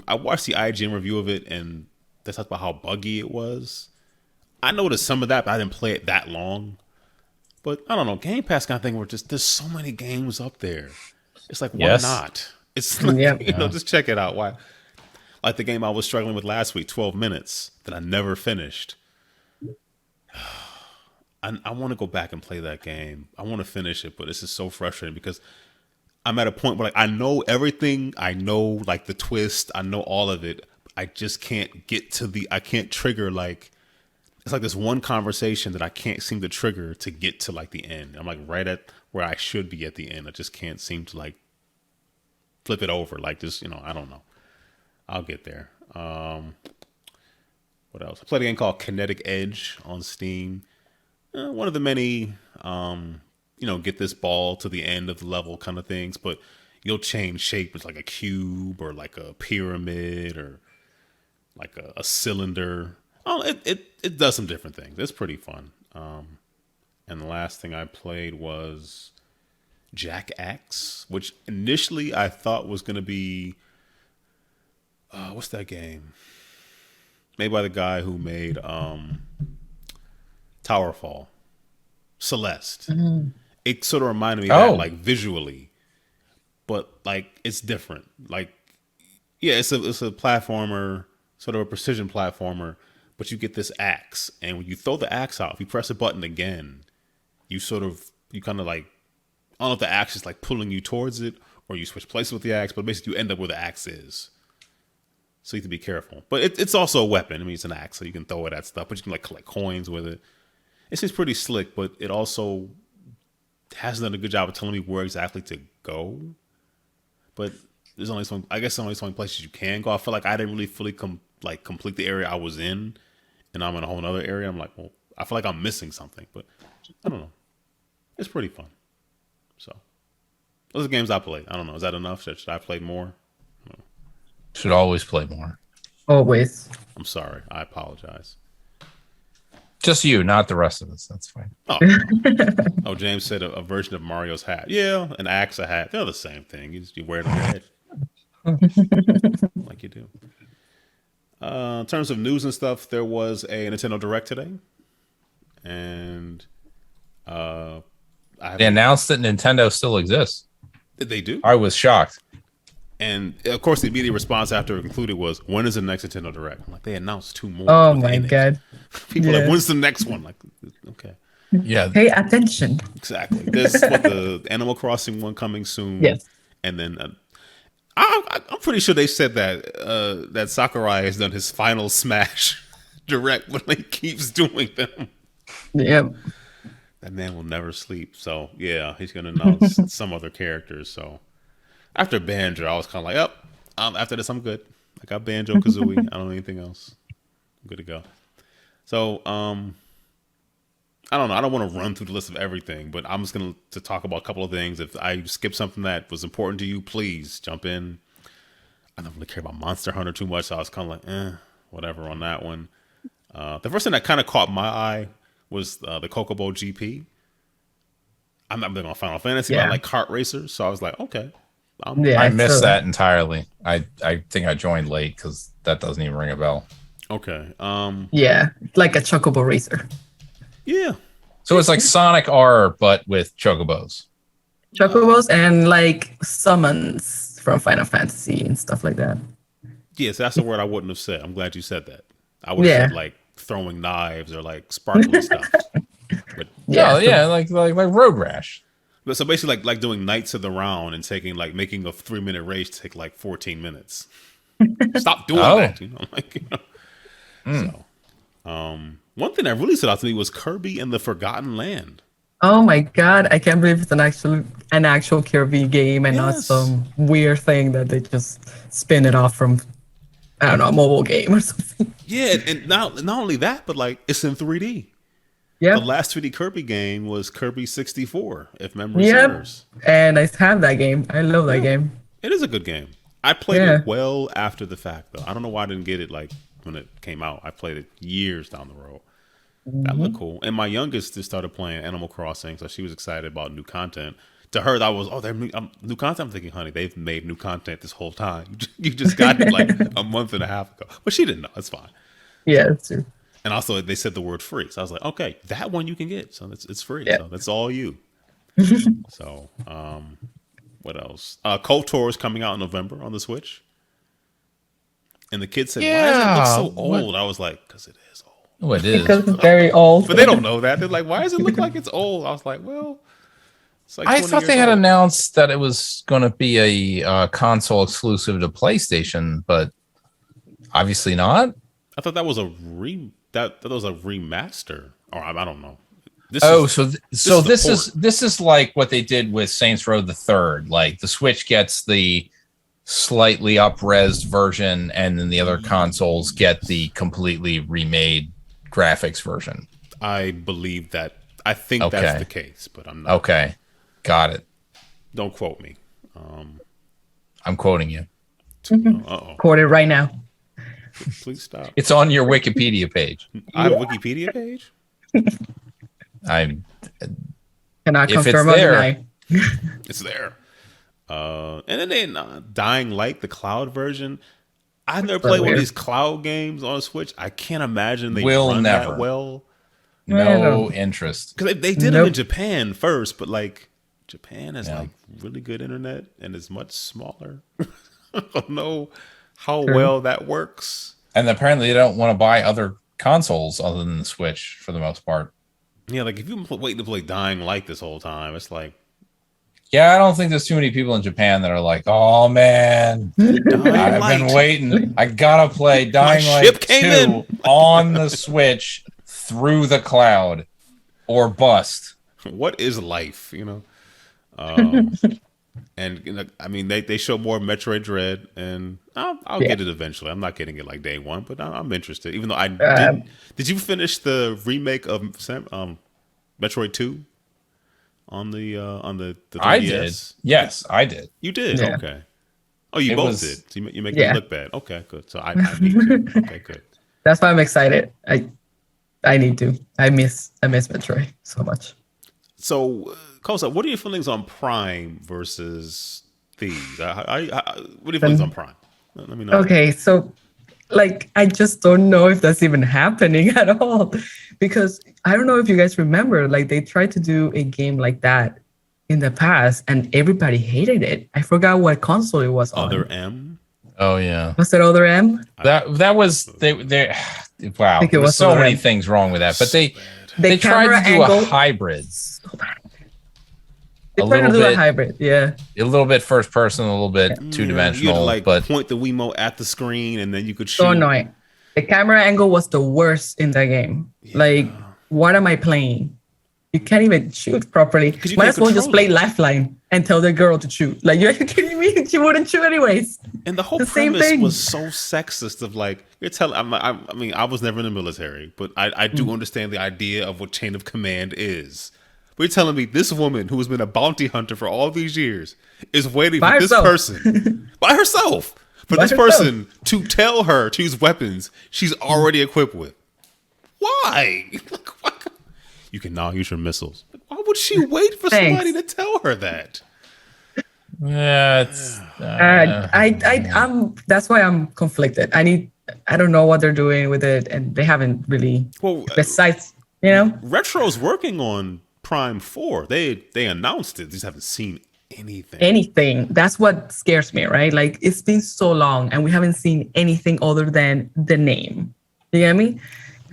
I watched the IGN review of it, and they talked about how buggy it was. I noticed some of that, but I didn't play it that long. But I don't know, Game Pass kind of thing where just there's so many games up there. It's like, why not? It's like, just check it out. Why? Like the game I was struggling with last week, 12 minutes, that I never finished. I want to go back and play that game. I want to finish it, but this is so frustrating because I'm at a point where like I know everything. I know like the twist. I know all of it. I just can't get to I can't trigger like, it's like this one conversation that I can't seem to trigger to get to like the end. I'm like right at where I should be at the end. I just can't seem to like flip it over. Like just, I don't know. I'll get there. What else? I played a game called Kinetic Edge on Steam. One of the many, get this ball to the end of the level kind of things, but you'll change shape. It's like a cube or like a pyramid or like a cylinder. Oh, it does some different things. It's pretty fun. And the last thing I played was Jack Axe, which initially I thought was going to be, what's that game? Made by the guy who made Towerfall, Celeste. Mm-hmm. It sort of reminded me of that, like visually, but like it's different. Like, yeah, it's a platformer, sort of a precision platformer, but you get this axe, and when you throw the axe out, if you press a button again, you kind of like, I don't know if the axe is like pulling you towards it, or you switch places with the axe, but basically you end up where the axe is. So you have to be careful. But it's also a weapon. I mean, it's an axe, so you can throw it at stuff, but you can like collect coins with it. It seems pretty slick, but it also hasn't done a good job of telling me where exactly to go. But there's only so many places you can go. I feel like I didn't really fully complete the area I was in, and I'm in a whole other area. I'm like, well, I feel like I'm missing something, but I don't know. It's pretty fun. So those are games I played. I don't know. Is that enough? Should I play more? Should always play more. Always. I'm sorry. I apologize. Just you, not the rest of us. That's fine. Oh, James said a version of Mario's hat. Yeah, an axe, a hat. They're the same thing. You wear it on your head. Like you do. In terms of news and stuff, there was a Nintendo Direct today. And they announced that Nintendo still exists. They do? I was shocked. And of course, the immediate response after it concluded was, "When is the next Nintendo Direct?" I'm like, they announced 2 more. Oh my god! People are like, "When's the next one?" Like, okay, yeah, pay attention. Exactly. There's the Animal Crossing one coming soon. Yes, and then I'm pretty sure they said that Sakurai has done his final Smash Direct, but he keeps doing them. Yep. That man will never sleep. So yeah, he's gonna announce some other characters. So. After Banjo, I was kind of like, after this, I'm good. I got Banjo Kazooie. I don't need anything else. I'm good to go. So, I don't know. I don't want to run through the list of everything, but I'm just going to talk about a couple of things. If I skip something that was important to you, please jump in. I don't really care about Monster Hunter too much, so I was kind of like, whatever on that one. The first thing that kind of caught my eye was the Chocobo GP. I'm not big on Final Fantasy, but I like kart racers, so I was like, okay. I missed that entirely. I think I joined late because that doesn't even ring a bell. Okay. Yeah, like a Chocobo racer. Yeah. So it's like Sonic R, but with Chocobos. Chocobos and like summons from Final Fantasy and stuff like that. Yes, that's the word I wouldn't have said. I'm glad you said that. I would have said like throwing knives or like sparkly stuff. But like Road Rash. But so basically, like doing Knights of the Round and taking making a 3-minute race take like 14 minutes. Stop doing that, So, one thing that really stood out to me was Kirby and the Forgotten Land. Oh my god! I can't believe it's an actual Kirby game and not some weird thing that they just spin it off from, I don't know, a mobile game or something. Yeah, and not only that, but like it's in 3D. Yeah. The last 3D Kirby game was Kirby 64, if memory serves. And I have that game. I love that game. It is a good game. I played it well after the fact, though. I don't know why I didn't get it like when it came out. I played it years down the road. That looked cool. And my youngest just started playing Animal Crossing, so she was excited about new content. To her, that was, they're new content. I'm thinking, honey, they've made new content this whole time. You just got it like a month and a half ago. But she didn't know. That's fine. Yeah, that's true. And also, they said the word free. So I was like, okay, that one you can get. So it's free. Yeah. So that's all you. So, what else? KOTOR is coming out in November on the Switch. And the kid said, "Why does it look so old?" I was like, "Because it is old." Oh, it is. Because it's very old. But they don't know that. They're like, "Why does it look like it's old?" I was like, "Well, it's like." I thought they had announced that it was going to be a console exclusive to PlayStation, but obviously not. I thought that was a remaster, or I don't know. This is like what they did with Saints Row the Third. Like the Switch gets the slightly up-resed version, and then the other consoles get the completely remade graphics version. I believe that. I think that's the case, but I'm not. Okay, got it. Don't quote me. I'm quoting you. Quote it right now. Please stop. It's on your Wikipedia page. I have a Wikipedia page? I cannot confirm or deny. It's there. And then Dying Light, the cloud version. I've never played one of these cloud games on a Switch. I can't imagine they run that well. No interest. Because they did them in Japan first, but like Japan has like really good internet and is much smaller. I don't know how well that works. And apparently they don't want to buy other consoles other than the Switch for the most part. Yeah, like if you've been waiting to play Dying Light this whole time, it's like... Yeah, I don't think there's too many people in Japan that are like, oh man, I've been waiting. I gotta play Dying Light 2 on the Switch through the cloud or bust. What is life, you know? And you know, I mean, they show more Metroid Dread, and I'll get it eventually. I'm not getting it like day one, but I'm interested. Even though I did you finish the remake of Metroid 2 on the 3DS? I did. Yes, I did. You did. Yeah. Okay. Oh, you both did. So you make me look bad. Okay, good. So I need to. Okay, good. That's why I'm excited. I need to. I miss Metroid so much. So, Kosa, what are your feelings on Prime versus Thieves? What are your feelings on Prime? Let me know. Okay, so like I just don't know if that's even happening at all, because I don't know if you guys remember, like they tried to do a game like that in the past, and everybody hated it. I forgot what console it was on. Other M. Oh yeah. Was it Other M? That was they. Wow, there was so many things wrong with that, but they tried to do a hybrid. They tried to do a hybrid, yeah. A little bit first person, a little bit two-dimensional. You had to but point the Wiimote at the screen, and then you could shoot. So annoying. The camera angle was the worst in that game. Yeah. Like, what am I playing? You can't even shoot properly. Might as well just play Lifeline and tell the girl to shoot. Like, you're kidding me? She wouldn't shoot anyways. And the whole premise was so sexist of like, you're telling, I mean, I was never in the military, but I do understand the idea of what chain of command is. But you're telling me this woman who has been a bounty hunter for all these years is waiting for this person by herself for this person to tell her to use weapons she's already equipped with. Why? You can now use your missiles. Why would she wait for somebody to tell her that? Yeah, it's. I'm. That's why I'm conflicted. I don't know what they're doing with it, and they haven't really. Well, besides, you know, Retro's working on Prime 4. They announced it. They just haven't seen anything. Anything. That's what scares me, right? Like it's been so long, and we haven't seen anything other than the name. You get me?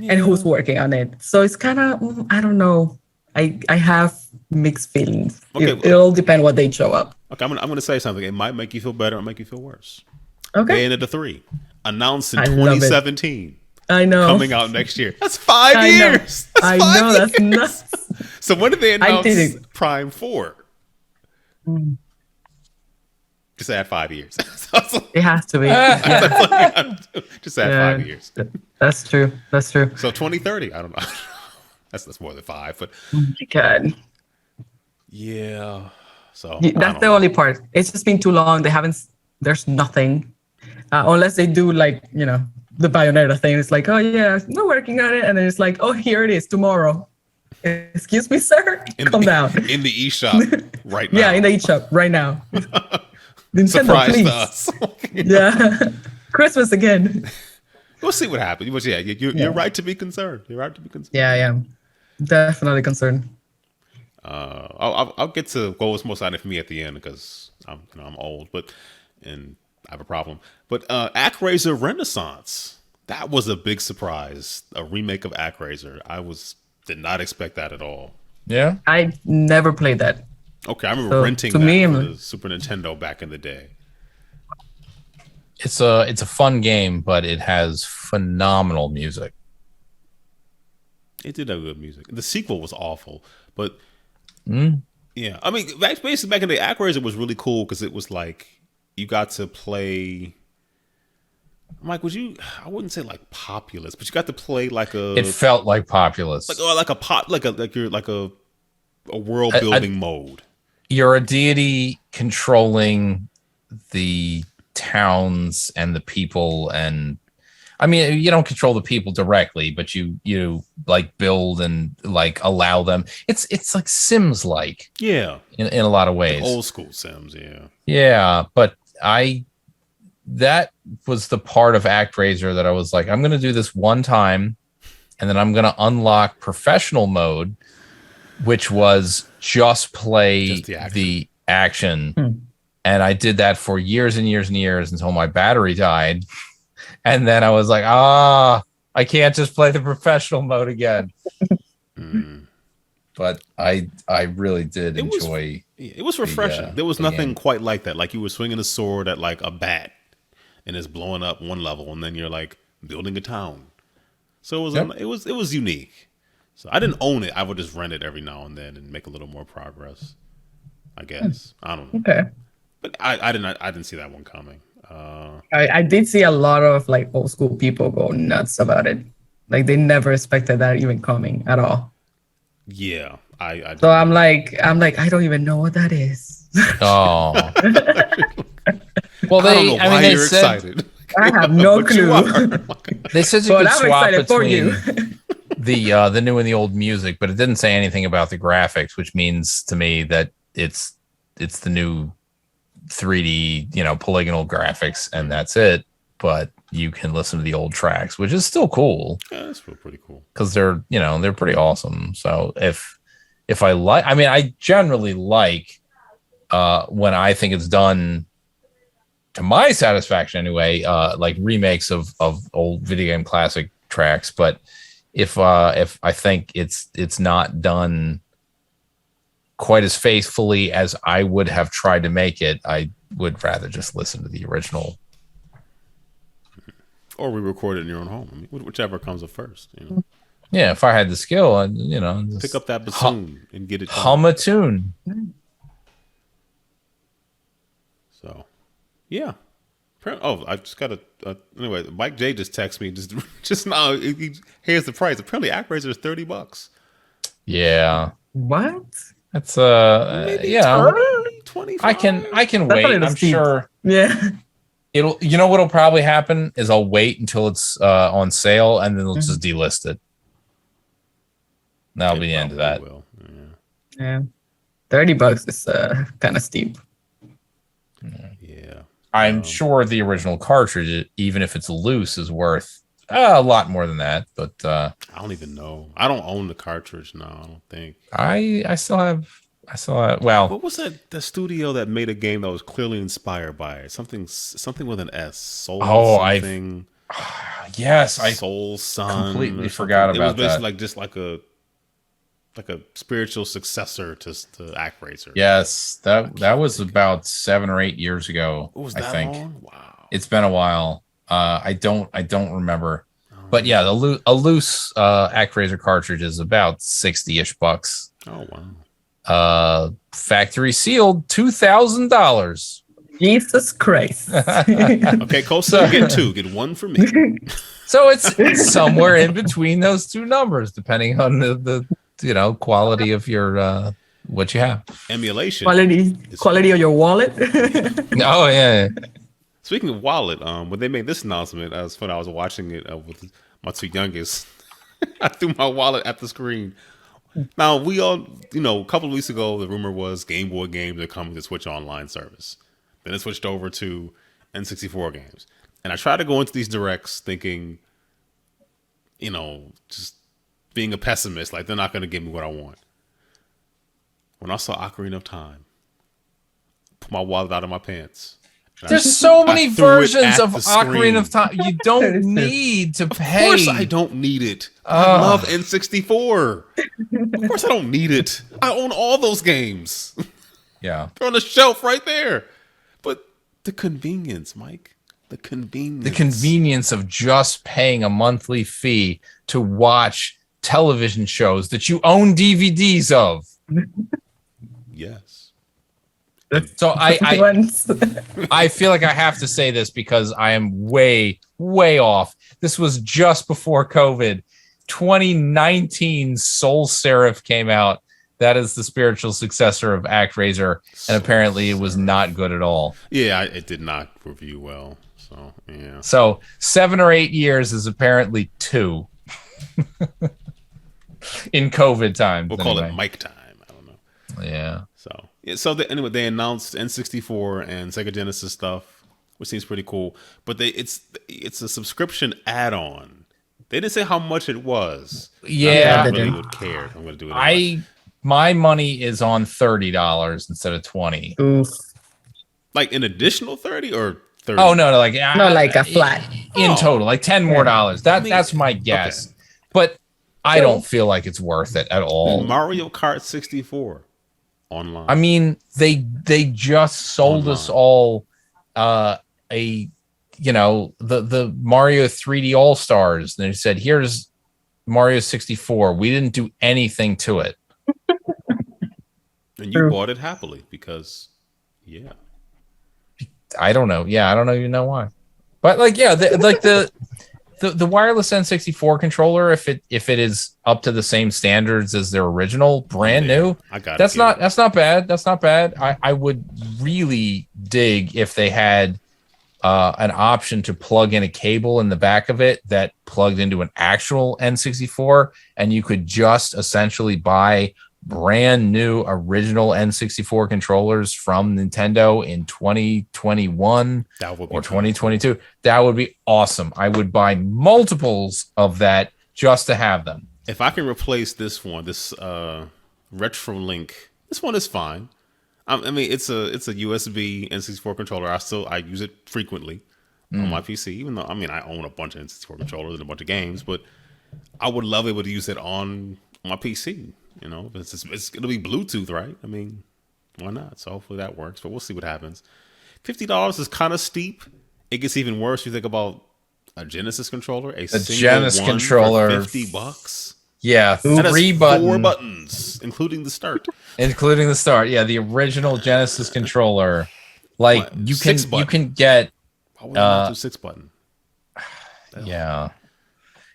Yeah. And who's working on it? So it's kind of I don't know. I have mixed feelings. Okay, it'll depend what they show up. Okay, I'm gonna say something. It might make you feel better or make you feel worse. Okay. Bayonetta 3 announced in 2017. I know. Coming out next year. That's 5 years. I know. That's nuts. So when did they announce Prime 4? Just add 5 years. It has to be. Just add 5 years. That's true. That's true. So 2030. I don't know. That's more than 5. But God. Yeah. So that's the only part. It's just been too long. They haven't. There's nothing, unless they do like the Bayonetta thing. It's like, oh yeah, we're working on it, and then it's like, oh, here it is tomorrow. Excuse me, sir. Calm down. In the eShop right now. Yeah, in the eShop right now. Nintendo, surprise please. to us. Yeah, Christmas again. We'll see what happens. But yeah, you're right to be concerned. You're right to be concerned. Yeah, I am definitely concerned. I'll get to what was most exciting for me at the end because I'm old, but and I have a problem. But Actraiser Renaissance, that was a big surprise. A remake of Actraiser. Did not expect that at all. Yeah, I never played that. Okay, I remember renting that for the Super Nintendo back in the day. it's a fun game, but it has phenomenal music. It did have good music. The sequel was awful, but yeah, I mean, basically back in the day, Actraiser was really cool because it was like you got to play. Mike, I wouldn't say like Populous, but you got to play like a. It felt like Populous, like a world building mode. You're a deity controlling the towns and the people, and I mean, you don't control the people directly, but you like build and like allow them. It's like Sims like, yeah, in a lot of ways, like old school Sims, yeah. But that was the part of Actraiser that I was like, I'm going to do this one time, and then I'm going to unlock professional mode, which was just play the action. And I did that for years and years and years until my battery died. And then I was like, I can't just play the professional mode again. But I really did enjoy. It was refreshing. There was nothing quite like that. Like you were swinging a sword at like a bat and it's blowing up one level, and then you're like building a town. So it was unique. So I didn't own it. I would just rent it every now and then and make a little more progress, I guess. I don't know. Okay. But I didn't see that one coming. I did see a lot of like old school people go nuts about it. Like they never expected that even coming at all. Yeah. So I'm like, I don't even know what that is. Oh. Well, they said, excited. I have no clue. They said you could swap between the new and the old music, but it didn't say anything about the graphics, which means to me that it's the new 3D, polygonal graphics, and that's it. But you can listen to the old tracks, which is still cool. Yeah, that's still pretty cool because they're pretty awesome. So if I like, I mean, I generally like when I think it's done to my satisfaction anyway, like remakes of old video game classic tracks. But if I think it's not done quite as faithfully as I would have tried to make it, I would rather just listen to the original. Or we record it in your own home. I mean, whichever comes up first. Yeah, if I had the skill, I'd, just pick up that bassoon and get it done. Hum a tune. So, yeah. Oh, I just got anyway, Mike J just texted me just now. Here's the price. Apparently, Actraiser is $30. Yeah. What? That's 20. I can wait. I'm sure. Yeah. What'll probably happen is I'll wait until it's on sale, and then they'll just delist it. That'll be the end of that. Will. Yeah. $30 is kind of steep. Yeah. I'm sure the original cartridge, even if it's loose, is worth a lot more than that. But I don't even know. I don't own the cartridge now. I don't think. I still have. Well, what was the studio that made a game that was clearly inspired by it? Something with an S. Soul. Something. Yes, I Soul Sun. Completely forgot about that. It was basically like a spiritual successor to Actraiser. Yes, that was about 7 or 8 years ago. Was that long? Wow. It's been a while. I don't remember. But yeah, a loose Actraiser cartridge is about $60-ish. Oh wow. Factory sealed, $2,000. Jesus Christ. Okay, Kosa, get 2. Get 1 for me. So it's somewhere in between those two numbers, depending on the quality of your what you have. Emulation. Quality of your wallet. Oh yeah. Speaking of wallet, when they made this announcement, it was fun. I was watching it with my 2 youngest. I threw my wallet at the screen. Now we all, a couple of weeks ago, the rumor was Game Boy games are coming to Switch Online service. Then it switched over to N64 games, and I tried to go into these directs thinking, just being a pessimist, like they're not going to give me what I want. When I saw Ocarina of Time, put my wallet out of my pants, There's so many versions of Ocarina of Time. You don't need to pay. Of course I don't need it. I love N64. Of course I don't need it. I own all those games. Yeah. They're on the shelf right there. But the convenience, Mike. The convenience of just paying a monthly fee to watch television shows that you own DVDs of. Yes. So I feel like I have to say this because I am way off. This was just before COVID. 2019 Soul Seraph came out. That is the spiritual successor of Actraiser, and apparently it was not good at all. Yeah, it did not review well. So yeah. So 7 or 8 years is apparently 2 in COVID times. We'll call it Mike time. I don't know. Yeah. So anyway, they announced N64 and Sega Genesis stuff, which seems pretty cool. But it's a subscription add-on. They didn't say how much it was. Yeah, I really would care. I'm going to do it. Anyway. My money is on $30 instead of $20. Oof. Like an additional 30 or 30? Oh no, like a flat in total, like $10 more. That's my guess. Okay. But I don't feel like it's worth it at all. Mario Kart 64 online. I mean, they just sold us all the Mario 3D All Stars. They said, here's Mario 64. We didn't do anything to it. And you bought it happily because, yeah. I don't know. Yeah, I don't even know why. But the wireless N64 controller, if it is up to the same standards as their original, brand new, that's not bad. That's not bad. I would really dig if they had an option to plug in a cable in the back of it that plugged into an actual N64, and you could just essentially buy brand new original N64 controllers from Nintendo in 2021 or 2022. That would be awesome. I would buy multiples of that just to have them. If I can replace this Retro Link, this one is fine. I mean, it's a USB N64 controller. I use it frequently on my PC, even though I own a bunch of N64 controllers and a bunch of games, but I would love able to use it on my PC. You know, it's going to be Bluetooth, right? I mean, why not? So hopefully that works, but we'll see what happens. $50 is kind of steep. It gets even worse if you think about a Genesis controller, a Genesis controller for $50. Yeah, 3 buttons. 4 buttons, including the start. Yeah, the original Genesis controller. Like you can get. Why would I not do 6 button? Yeah.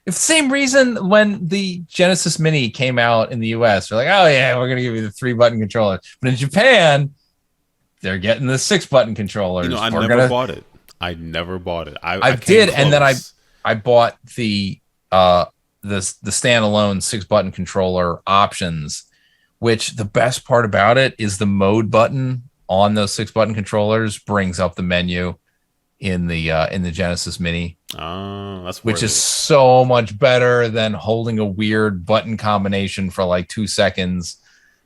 If the same reason when the Genesis Mini came out in the US, they're like, oh yeah, we're gonna give you the 3-button controller. But in Japan, they're getting the 6-button controllers. You know, I never bought it. I did, and then I bought the standalone 6-button controller options, which the best part about it is the mode button on those 6-button controllers brings up the menu in the Genesis Mini. Oh, that's which is so much better than holding a weird button combination for like 2 seconds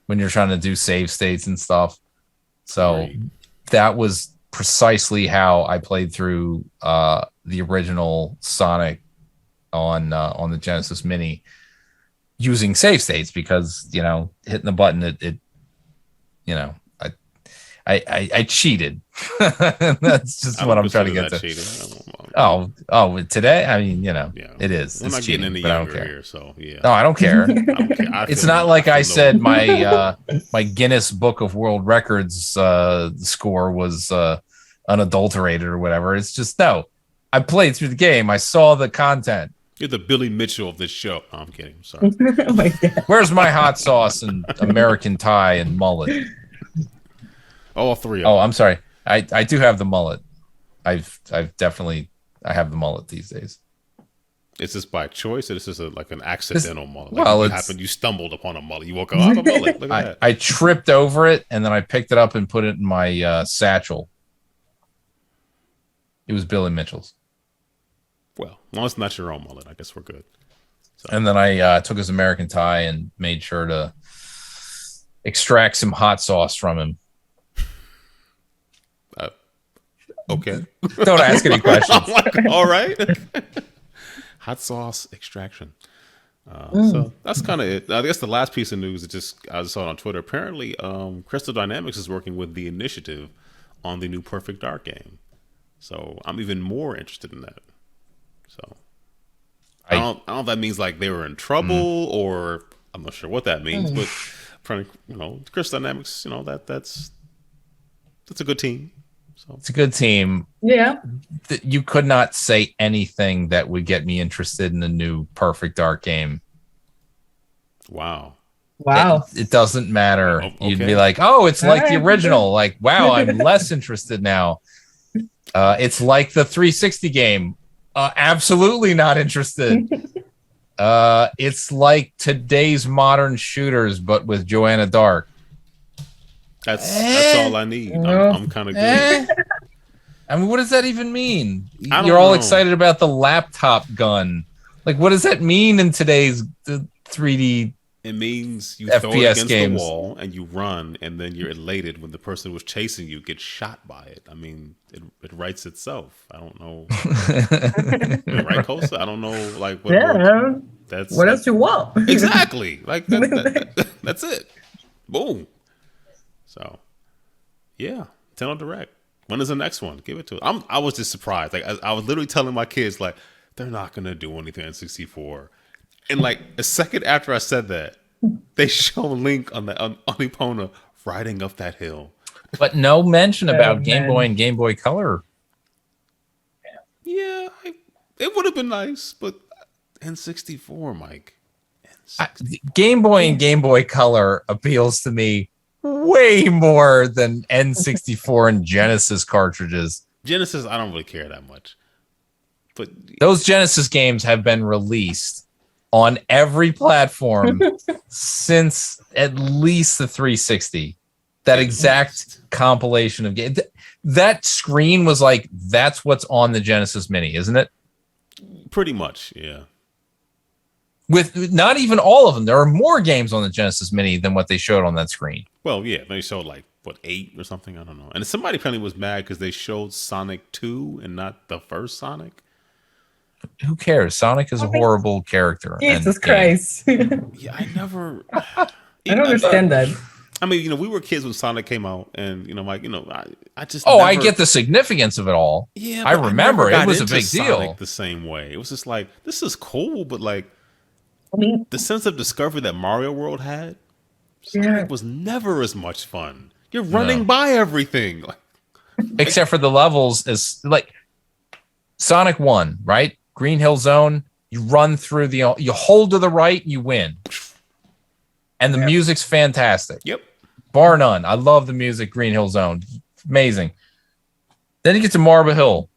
when you're trying to do save states and stuff. So that was precisely how I played through the original Sonic on the Genesis Mini using save states, because hitting the button it I cheated. That's just what I'm trying to get to. Oh, today? I mean, it is. It's cheating, in the but I don't care. Here, so yeah. No, I don't care. It's not like I said my my Guinness Book of World Records score was unadulterated or whatever. It's just no. I played through the game. I saw the content. You're the Billy Mitchell of this show. No, I'm kidding. I'm sorry. Oh my God. Where's my hot sauce and American tie and mullet? All 3 of them. Oh, I'm sorry. I do have the mullet. I have the mullet these days. Is this by choice, or is this like an accidental mullet? You stumbled upon a mullet. You woke up, I have a mullet. Look at that. I tripped over it, and then I picked it up and put it in my satchel. It was Billy Mitchell's. Well, as long as it's not your own mullet, I guess we're good. So. And then I took his American tie and made sure to extract some hot sauce from him. Okay. Don't ask any questions. All right. Hot sauce extraction. So that's kind of it. I guess the last piece of news I just saw it on Twitter. Apparently, Crystal Dynamics is working with the Initiative on the new Perfect Dark game. So I'm even more interested in that. So I don't know if that means like they were in trouble or I'm not sure what that means, but Crystal Dynamics, that's a good team. So it's a good team. Yeah. You could not say anything that would get me interested in the new Perfect Dark game. Wow. It doesn't matter. Okay. You'd be like, oh, it's like the original. Like, wow, I'm less interested now. It's like the 360 game. Absolutely not interested. It's like today's modern shooters, but with Joanna Dark. That's all I need. I'm kind of good. I mean, what does that even mean? You're all excited about the laptop gun. Like, what does that mean in today's 3D? It means you FPS throw it against games. the wall and you run, and then you're elated when the person who was chasing you gets shot by it. I mean, it writes itself. I don't know. Right, Kosa? I don't know. Like, what else you want? Exactly. Like, that's it. Boom. So, yeah, Nintendo Direct. When is the next one? Give it to us. I was just surprised. Like, I was literally telling my kids, like, they're not gonna do anything on 64. And like a second after I said that, they show Link on Epona riding up that hill. But no mention about Game Boy and Game Boy Color. Yeah, it would have been nice, but N64, Mike. Game Boy and Game Boy Color appeals to me way more than N64 and Genesis cartridges. Genesis, I don't really care that much. But those Genesis games have been released on every platform since at least the 360. That exact compilation of games. That screen was like, that's what's on the Genesis Mini, isn't it? Pretty much, yeah. With not even all of them. There are more games on the Genesis Mini than what they showed on that screen. Well, yeah, they showed like, 8 or something? I don't know. And somebody apparently was mad because they showed Sonic 2 and not the first Sonic. Who cares? Sonic is a horrible character. Jesus Christ. Yeah, I never... I don't understand that. I mean, we were kids when Sonic came out, and I just. I get the significance of it all. Yeah, I remember it was a big deal. Sonic the same way, it was just like, this is cool, but like, the sense of discovery that Mario World had, Sonic was never as much fun. You're running by everything, except for the levels. Is like Sonic 1, right? Green Hill Zone. You run through you hold to the right, you win, and the music's fantastic. Yep. Bar none. I love the music. Green Hill Zone, amazing. Then you get to Marble Hill,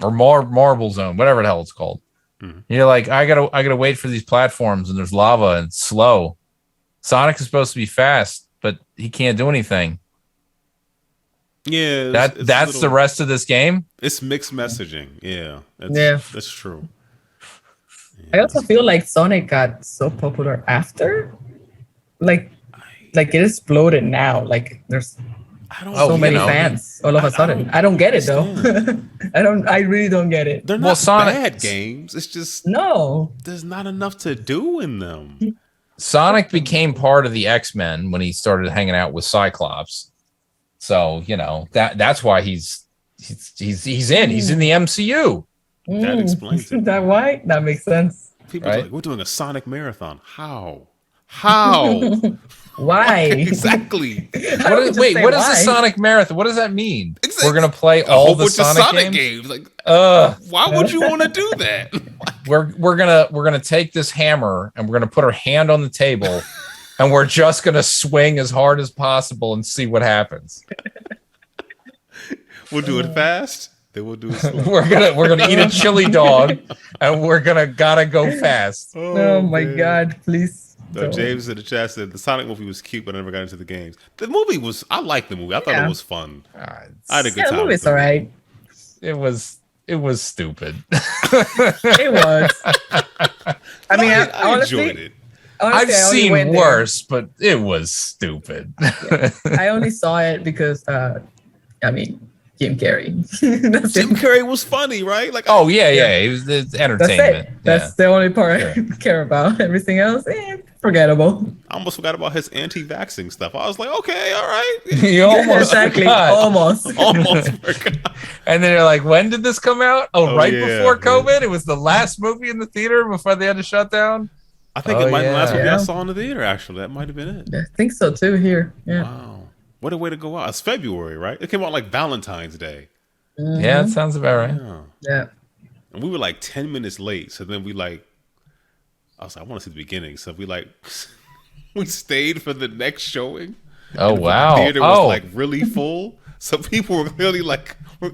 or Marble Zone, whatever the hell it's called. Mm-hmm. You're like, I gotta wait for these platforms, and there's lava and it's slow. Sonic is supposed to be fast, but he can't do anything. Yeah, that's the rest of this game. It's mixed messaging. Yeah, that's true. Yeah. I also feel like Sonic got so popular after, like it exploded now. Like there's so many fans all of a sudden. I don't get it though. I really don't get it. They're not bad games. It's just there's not enough to do in them. Sonic became part of the X-Men when he started hanging out with Cyclops. So, that's why he's in the MCU. That explains it. That why? That makes sense. People are like, we're doing a Sonic marathon. How? Why? Exactly. What is the Sonic marathon? What does that mean? Exactly. We're gonna play all the Sonic games? Like, why would you want to do that? We're gonna take this hammer and we're gonna put our hand on the table and we're just gonna swing as hard as possible and see what happens. We'll do it fast. Then we'll do it slow. we're gonna eat a chili dog and we're gotta go fast. Oh my God! Please. James in the chat said the Sonic movie was cute, but I never got into the games. The movie I liked the movie. I thought it was fun. I had a good time. The movie's all right. It was stupid. It was. I mean, I honestly enjoyed it. I've seen worse, but it was stupid. Yeah. I only saw it because, Jim Carrey. Jim Carrey was funny, right? Like, oh yeah, it was it's entertainment. That's the only part I care about. Everything else, forgettable. I almost forgot about his anti-vaxxing stuff. I was like, okay, all right. You almost forgot. almost forgot. And then you're like, when did this come out? Right before COVID. It was the last movie in the theater before they had to shut down. I think it might be the last movie I saw in the theater. Actually, that might have been it. I think so too. Here, Wow. What a way to go out. It's February, right? It came out like Valentine's Day. Mm-hmm. Yeah, it sounds about right. Yeah. And we were like 10 minutes late. So then I was like, I want to see the beginning. So we stayed for the next showing. Oh, wow. The theater was like really full. So people were clearly we're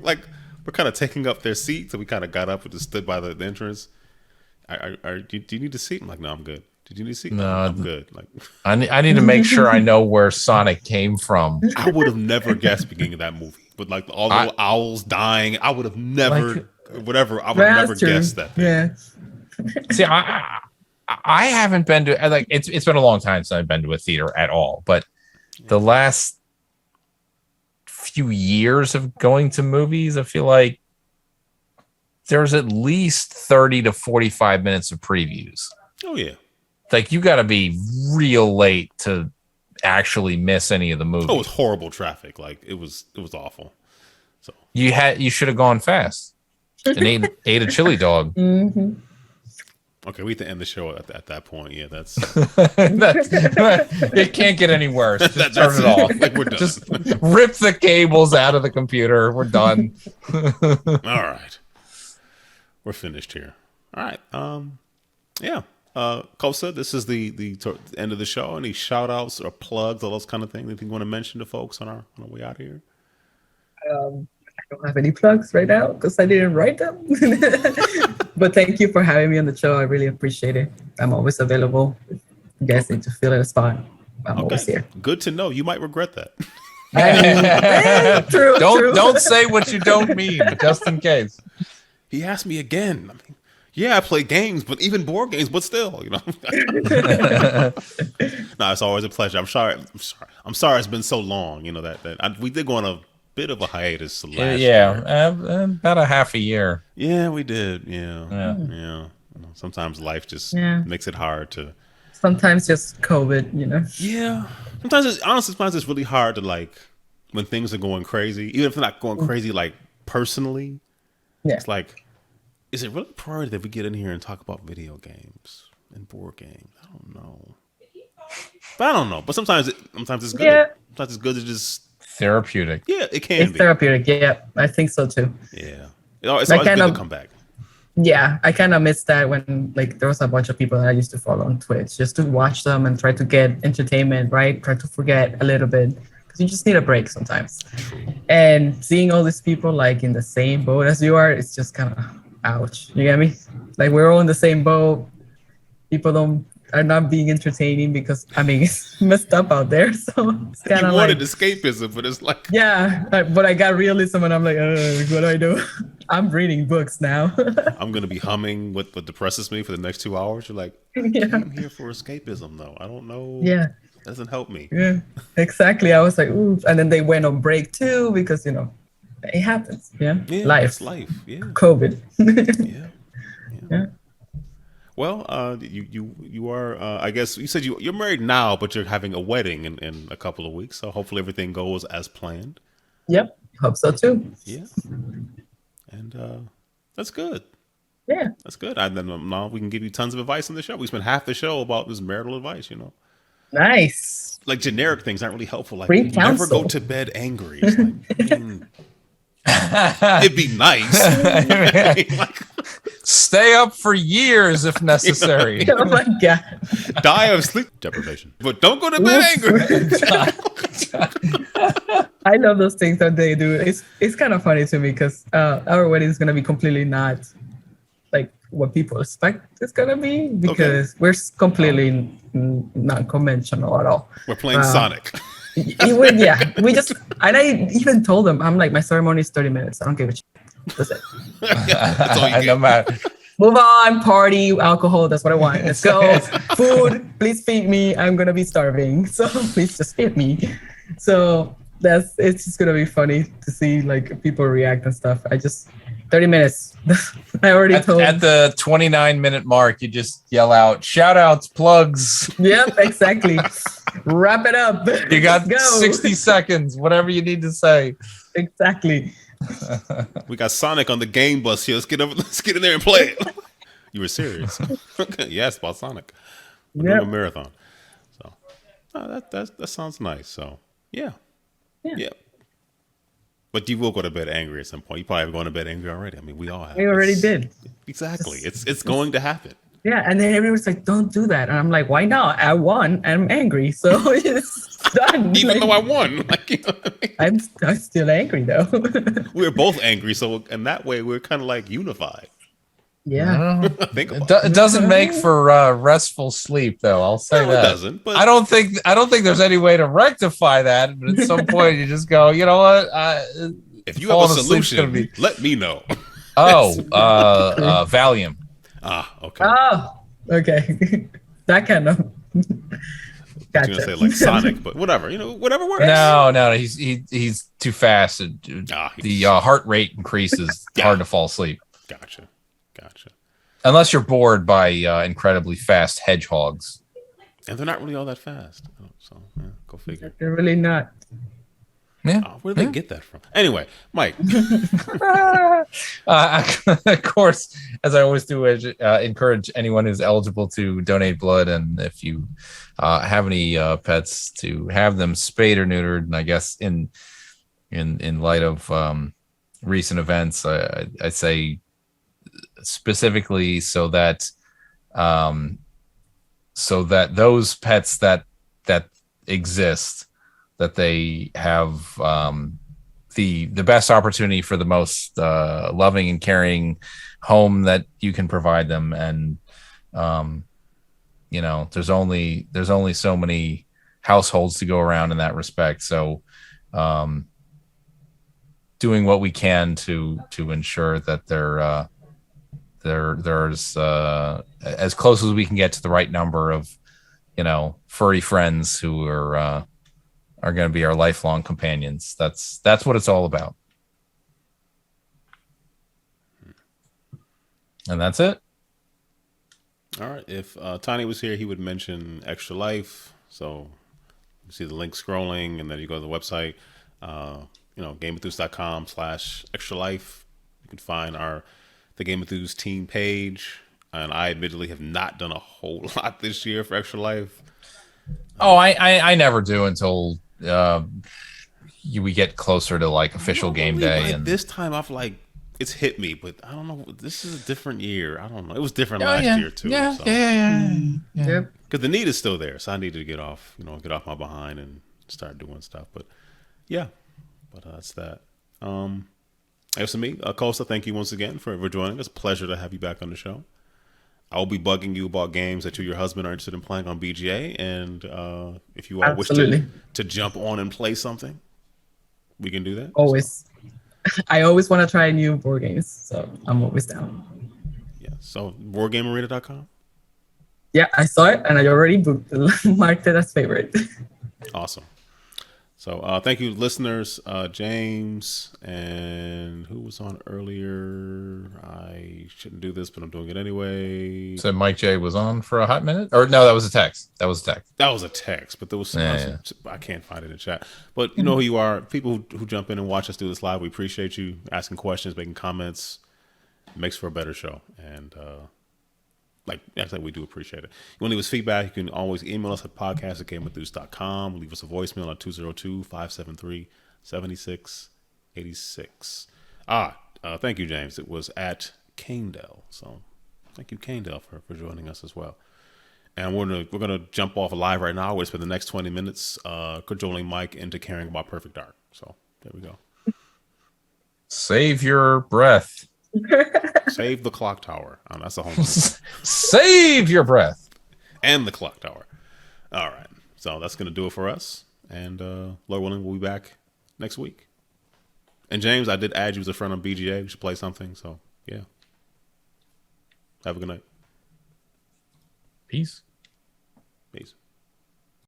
kind of taking up their seats. So we kind of got up and just stood by the entrance. Do you need a seat? I'm like, no, I'm good. Did you need a seat? No, I'm good. Like, I need to make sure I know where Sonic came from. I would have never guessed beginning of that movie, but like all the little owls dying, I would have never, I would have never guessed that. Yeah. See, I haven't been to like it's been a long time since I've been to a theater at all, but the last few years of going to movies, I feel like there's at least 30 to 45 minutes of previews. Oh yeah. Like you got to be real late to actually miss any of the movies. Oh, it was horrible traffic. Like it was awful. So you should have gone fast and ate a chili dog. Mm-hmm. Okay, we have to end the show at that point. Yeah, that's it can't get any worse. Just turn it off. Like we're done. Just rip the cables out of the computer. We're done. All right, we're finished here. All right. Yeah. Kosa, this is the end of the show. Any shout outs or plugs, all those kind of things? Anything you want to mention to folks on our way out here? I don't have any plugs right now because I didn't write them. But thank you for having me on the show. I really appreciate it. I'm always available. If you guys need to fill in a spot, I'm always here. Good to know. You might regret that. True. Don't say what you don't mean, just in case. He asked me again. I mean, yeah, I play games, but even board games, but still, No, it's always a pleasure. I'm sorry. It's been so long. We did go on a bit of a hiatus last year. About a half a year. Yeah, we did. Yeah. Sometimes life just makes it hard to. Sometimes just COVID, Yeah. Sometimes it's really hard to when things are going crazy, even if they're not going crazy personally. Yeah. It's is it really a priority that we get in here and talk about video games and board games? I don't know. But sometimes it's good. Yeah. Sometimes it's good to just therapeutic. Yeah, it can It's be therapeutic. Yeah, I think so too. Yeah. It's always good to come back. Yeah, I kind of missed that when there was a bunch of people that I used to follow on Twitch just to watch them and try to get entertainment, right? Try to forget a little bit because you just need a break sometimes. And seeing all these people in the same boat as you are, it's just kind of ouch. You get me? We're all in the same boat. People are not being entertaining because it's messed up out there. So it's kind of wanted escapism, but it's but I got realism and I'm like, what do I do? I'm reading books now. I'm gonna be humming what depresses me for the next 2 hours. You're like, I'm here for escapism though. I don't know. Yeah. Doesn't help me. Yeah, exactly. I was like, ooh. And then they went on break too because it happens. Yeah. Life. It's life. Yeah. COVID. Yeah. Well, you are. I guess you said you're married now, but you're having a wedding in a couple of weeks. So hopefully everything goes as planned. Yep. Hope so too. Yeah. And that's good. Yeah. That's good. And then now we can give you tons of advice on the show. We spent half the show about this marital advice. Nice. Generic things aren't really helpful. Free never counsel. go to bed angry. It's it'd be nice. Stay up for years if necessary. Oh my God. Die of sleep deprivation. But don't go to bed angry. I love those things that they do. It's kind of funny to me because our wedding is going to be completely not what people expect it's going to be because we're completely not conventional at all. We're playing Sonic. We just, and I even told them, I'm like, my ceremony is 30 minutes. I don't give a shit. That's it. That's all you get. Move on, party, alcohol. That's what I want. Let's go. Food, please feed me. I'm going to be starving. So please just feed me. So it's just gonna be funny to see like people react and stuff. 30 minutes. I already told. At the 29-minute mark, you just yell out, shout outs, plugs. Yep, exactly. Wrap it up. You got 60 seconds, whatever you need to say. Exactly. We got Sonic on the game bus here. Let's get in there and play it. You were serious. Yes, about Sonic. We're doing a marathon. So that sounds nice. So yeah. But you will go to bed angry at some point. You probably have gone to bed angry already. I mean, we all have. We already did. Exactly. It's going to happen. Yeah, and then everyone's like, "Don't do that," and I'm like, "Why not? I won. I'm angry, so it's done." Even though I won, like, you know what I mean? I'm still angry though. We're both angry, so in that way, we're kind of like unified. Yeah. Think about it doesn't make for restful sleep, though. I'll say that. It doesn't. But I don't think there's any way to rectify that. But at some point, you just go, you know what? If you have a solution, let me know. Valium. Okay. Okay. That kind of. Gotcha. You're gonna say like Sonic, but whatever, whatever works. No, he's too fast. The heart rate increases. Hard to fall asleep. Gotcha. Unless you're bored by incredibly fast hedgehogs. And they're not really all that fast. So go figure. They're really not. Yeah. Where do they get that from? Anyway, Mike. Of course, as I always do, encourage anyone who's eligible to donate blood, and if you have any pets, to have them spayed or neutered. And I guess in light of recent events, I say specifically so that those pets that exist, that they have the best opportunity for the most loving and caring home that you can provide them. And there's only so many households to go around in that respect. So doing what we can to ensure that there's as close as we can get to the right number of furry friends who are going to be our lifelong companions. That's what it's all about. And that's it. All right. If Tiny was here, he would mention Extra Life. So you see the link scrolling, and then you go to the website, GameEnthus.com/Extra Life. You can find the GameEnthus team page. And I admittedly have not done a whole lot this year for Extra Life. I never do until we get closer to like official game day. And this time I've it's hit me, but I don't know. This is a different year. I don't know. It was different last year too. Yeah. Because the need is still there, so I need to get off my behind and start doing stuff. But yeah, that's that. As for me, Kosa, thank you once again for joining us. Pleasure to have you back on the show. I will be bugging you about games that you and your husband are interested in playing on BGA, and if you all wish to jump on and play something, we can do that. Always. I always want to try new board games, so I'm always down. Yeah. So boardgamearena.com. Yeah, I saw it and I already marked it as favorite. Awesome. So thank you, listeners. James and who was on earlier? I shouldn't do this, but I'm doing it anyway. So Mike J was on for a hot minute? Or no, that was a text. That was a text, but there was some I can't find it in chat. But you know who you are. People who jump in and watch us do this live, we appreciate you asking questions, making comments. It makes for a better show. And we do appreciate it. You want to leave us feedback, you can always email us at podcast@GameEnthus.com. Leave us a voicemail at 202-573-7686. Thank you, James. It was at Canedell. So thank you, Canedell, for joining us as well. And we're gonna jump off live right now. We're spend the next 20 minutes cajoling Mike into caring about Perfect Dark. So there we go. Save your breath. Save the clock tower. That's a home. Save your breath. And the clock tower. All right. So that's going to do it for us. And Lord willing, we'll be back next week. And James, I did add you as a friend on BGA. We should play something. So, yeah. Have a good night. Peace. Peace.